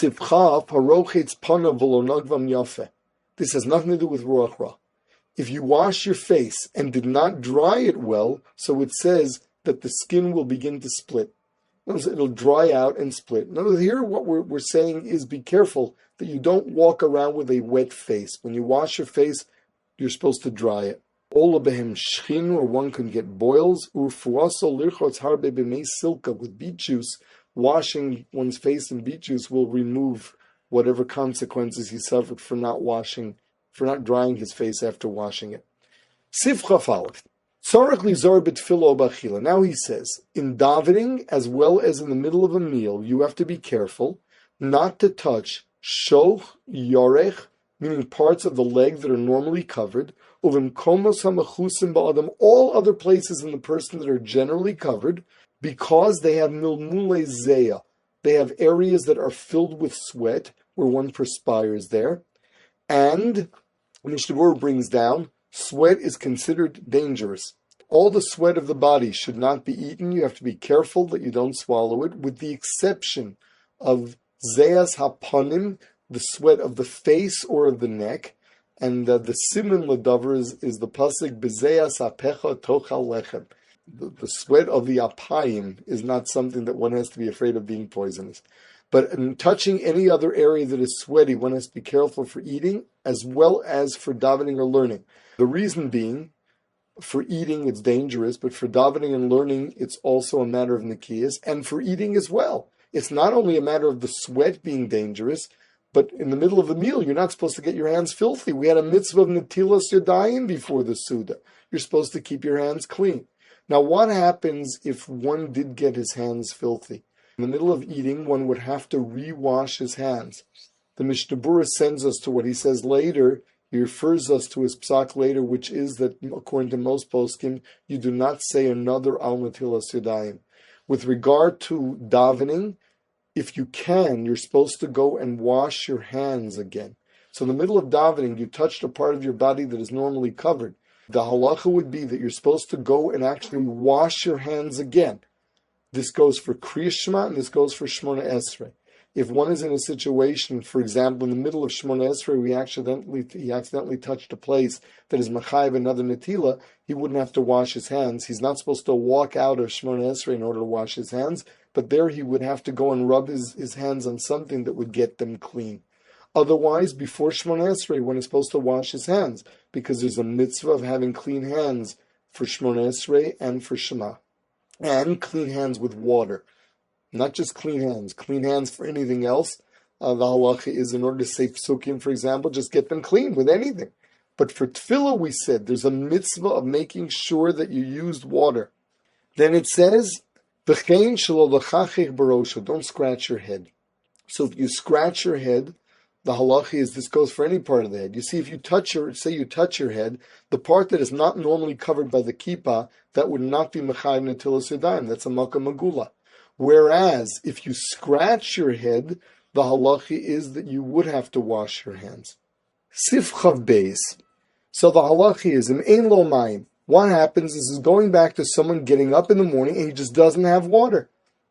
Sivcha Parochetz Pana Volonagvam Yafe. This has nothing to do with Ruach Ra. If you wash your face and did not dry it well, so it says that the skin will begin to split. It'll dry out and split. Now here what we're saying is be careful that you don't walk around with a wet face. When you wash your face, you're supposed to dry it. Ola behem shchin, or one can get boils. Urfuaso lirchotz harbe b'mei silka, with beet juice. Washing one's face in beet juice will remove whatever consequences he suffered for not drying his face after washing it. Sif Chaf Aleph. Now he says, in davening as well as in the middle of a meal, you have to be careful not to touch shoch, yorech, meaning parts of the leg that are normally covered, all other places in the person that are generally covered, because they have milmule zeya. They have areas that are filled with sweat, where one perspires there. And Mishnah Berurah brings down, sweat is considered dangerous. All the sweat of the body should not be eaten. You have to be careful that you don't swallow it, with the exception of zeyas hapanim, the sweat of the face or of the neck. And the Siman Ladavar is the posek bezeyas apecha tochal lechem. The sweat of the apayim is not something that one has to be afraid of being poisonous. But in touching any other area that is sweaty, one has to be careful for eating as well as for davening or learning. The reason being, for eating it's dangerous, but for davening and learning it's also a matter of nikiyas, and for eating as well. It's not only a matter of the sweat being dangerous, but in the middle of the meal, you're not supposed to get your hands filthy. We had a mitzvah of netilas yadayim before the Suda. You're supposed to keep your hands clean. Now, what happens if one did get his hands filthy? In the middle of eating, one would have to re-wash his hands. The Mishnah Berurah sends us to what he says later. He refers us to his psak later, which is that, according to most poskim, you do not say another al netilas yadayim. With regard to davening, if you can, you're supposed to go and wash your hands again. So in the middle of davening, you touched a part of your body that is normally covered. The halakha would be that you're supposed to go and actually wash your hands again. This goes for Kriya Shema and this goes for Shmona Esrei. If one is in a situation, for example, in the middle of Shmona Esrei, he accidentally touched a place that is machayev another netila, he wouldn't have to wash his hands. He's not supposed to walk out of Shmona Esrei in order to wash his hands, but there he would have to go and rub his hands on something that would get them clean. Otherwise, before Shmona Esrei, one is supposed to wash his hands, because there's a mitzvah of having clean hands for Shmona Esrei and for Shema. And clean hands with water. Not just clean hands for anything else. The halakha is, in order to say psukim, for example, just get them clean with anything. But for tefillah, we said, there's a mitzvah of making sure that you used water. Then it says, V'chein shelo l'chachich barosho, don't scratch your head. So if you scratch your head, the halakha is, this goes for any part of the head. You see, if you touch your head, the part that is not normally covered by the kippah, that would not be mechayev netilas yadayim. That's a makkah magula. Whereas, if you scratch your head, the halakha is that you would have to wash your hands. Sif chav beis. So the halakha is, im ein lo mayim. What happens is going back to someone getting up in the morning and he just doesn't have water.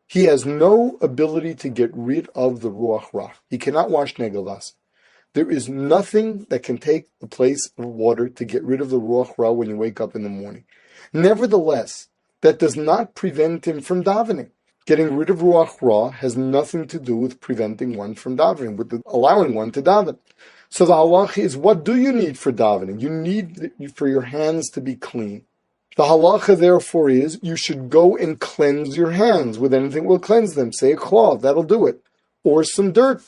He has no ability to get rid of the ruach ra. He cannot wash negel. There is nothing that can take the place of water to get rid of the ruach ra when you wake up in the morning. Nevertheless, that does not prevent him from davening. Getting rid of ruach ra has nothing to do with preventing one from davening, with allowing one to daven. So the halakha is, what do you need for davening? You need for your hands to be clean. The halakha, therefore, is you should go and cleanse your hands with anything that will cleanse them. Say a cloth, that'll do it. Or some dirt.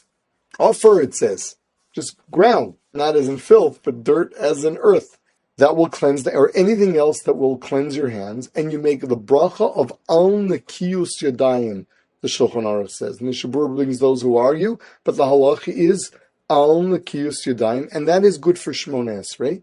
Offer, it says. Just ground, not as in filth, but dirt as in earth. That will cleanse or anything else that will cleanse your hands. And you make the bracha of al nekiyus yadayim, the Shulchan Aruch says. And the Mishnah Berurah brings those who argue, but the halakha is al nekiyus yadayim, and that is good for Shmona Esrei.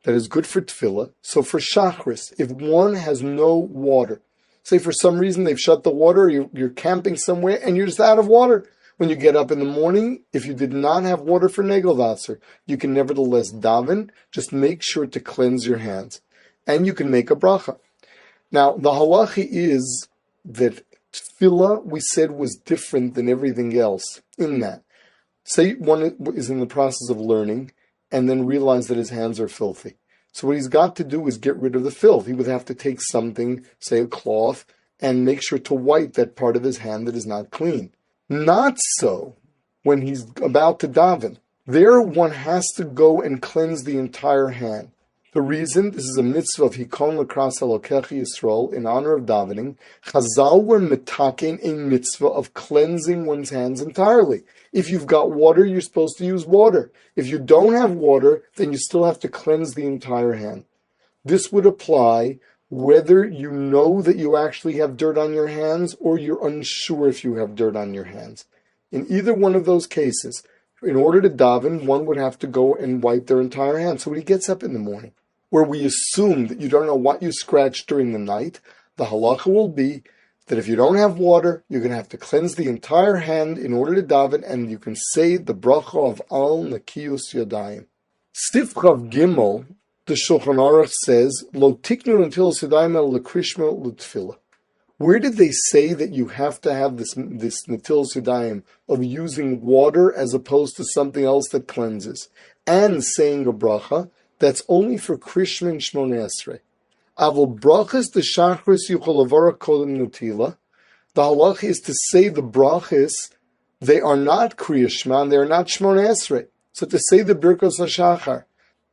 That is good for tefillah. So for shachris, if one has no water, say for some reason they've shut the water, you're camping somewhere and you're just out of water. When you get up in the morning, if you did not have water for negelvasser, you can nevertheless daven. Just make sure to cleanse your hands. And you can make a bracha. Now, the halacha is that tefillah, we said, was different than everything else in that. Say one is in the process of learning, and then realize that his hands are filthy. So what he's got to do is get rid of the filth. He would have to take something, say a cloth, and make sure to wipe that part of his hand that is not clean. Not so when he's about to daven. There one has to go and cleanse the entire hand. The reason, this is a mitzvah of Hikon L'Kras Elokecha Yisrael, in honor of davening. Chazal were metaken a mitzvah of cleansing one's hands entirely. If you've got water, you're supposed to use water. If you don't have water, then you still have to cleanse the entire hand. This would apply whether you know that you actually have dirt on your hands or you're unsure if you have dirt on your hands. In either one of those cases, in order to daven, one would have to go and wipe their entire hand. So when he gets up in the morning, where we assume that you don't know what you scratched during the night, the halakha will be that if you don't have water, you're going to have to cleanse the entire hand in order to daven, and you can say the bracha of al nakiyus yadayim. Sif Chav Gimel, the Shulchan Aruch says, Lo tiknu netilas yadayim el lekrishma l'tefillah. Where did they say that you have to have this netilas yadayim of using water as opposed to something else that cleanses? And saying a bracha, that's only for Krishma and Shmoneh Esrei. Avol brachas the shachris yuchol avara kodem nutila. The halakha is to say the brachas, they are not Kriya Shema, they are not Shmoneh Esrei. So to say the Birkos HaShachar,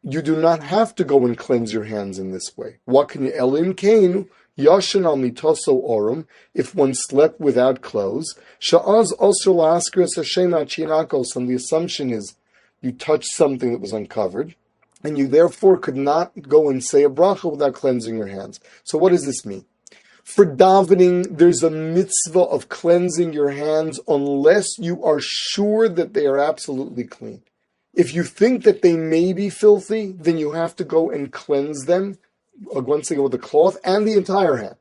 you do not have to go and cleanse your hands in this way. What can you elim keinu? Yashin al mitoso orum, if one slept without clothes. Sha'az also la'askris Hashem achinakos, and the assumption is you touched something that was uncovered, and you therefore could not go and say a bracha without cleansing your hands. So what does this mean? For davening, there's a mitzvah of cleansing your hands unless you are sure that they are absolutely clean. If you think that they may be filthy, then you have to go and cleanse them, once again with a cloth and the entire hand.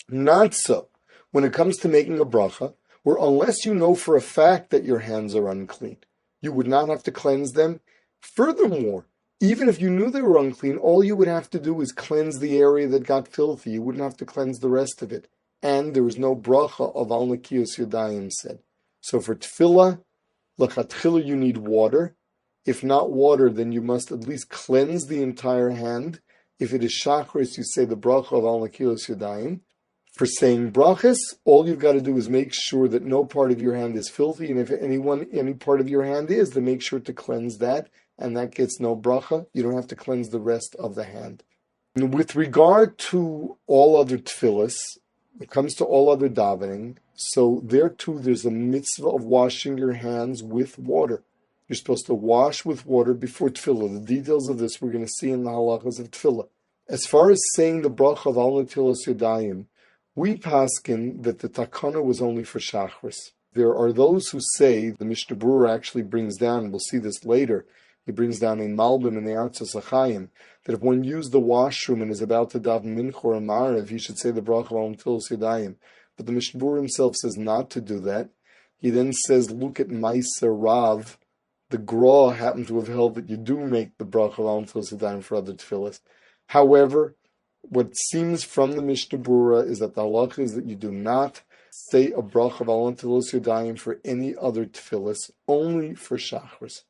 Not so when it comes to making a bracha, where unless you know for a fact that your hands are unclean, you would not have to cleanse them. Furthermore, even if you knew they were unclean, all you would have to do is cleanse the area that got filthy. You wouldn't have to cleanse the rest of it. And there was no bracha of al nakiyus yadayim said. So for tefillah, l'chatchila you need water. If not water, then you must at least cleanse the entire hand. If it is shachris, you say the bracha of al nakiyus yadayim. For saying brachas, all you've got to do is make sure that no part of your hand is filthy, and if any part of your hand is, then make sure to cleanse that, and that gets no bracha. You don't have to cleanse the rest of the hand. And with regard to all other tefillas, it comes to all other davening, so there too there's a mitzvah of washing your hands with water. You're supposed to wash with water before tefillah. The details of this we're going to see in the halachas of tefillah. As far as saying the bracha of al netilas yadayim, we paskin that the takana was only for shachris. There are those who say, the Mishnah Berurah actually brings down, and we'll see this later, he brings down in Malbim in the Orach Chaim, that if one used the washroom and is about to daven mincha or ma'ariv, he should say the bracha al netilas yadayim. But the Mishnah Berurah himself says not to do that. He then says, look at Meiser Rav. The Gra happened to have held that you do make the bracha of al netilas yadayim for other tefillas. However, what seems from the Mishnah Berurah is that the halakha is that you do not say a bracha of al netilas yadayim for any other tefillas, only for shachris.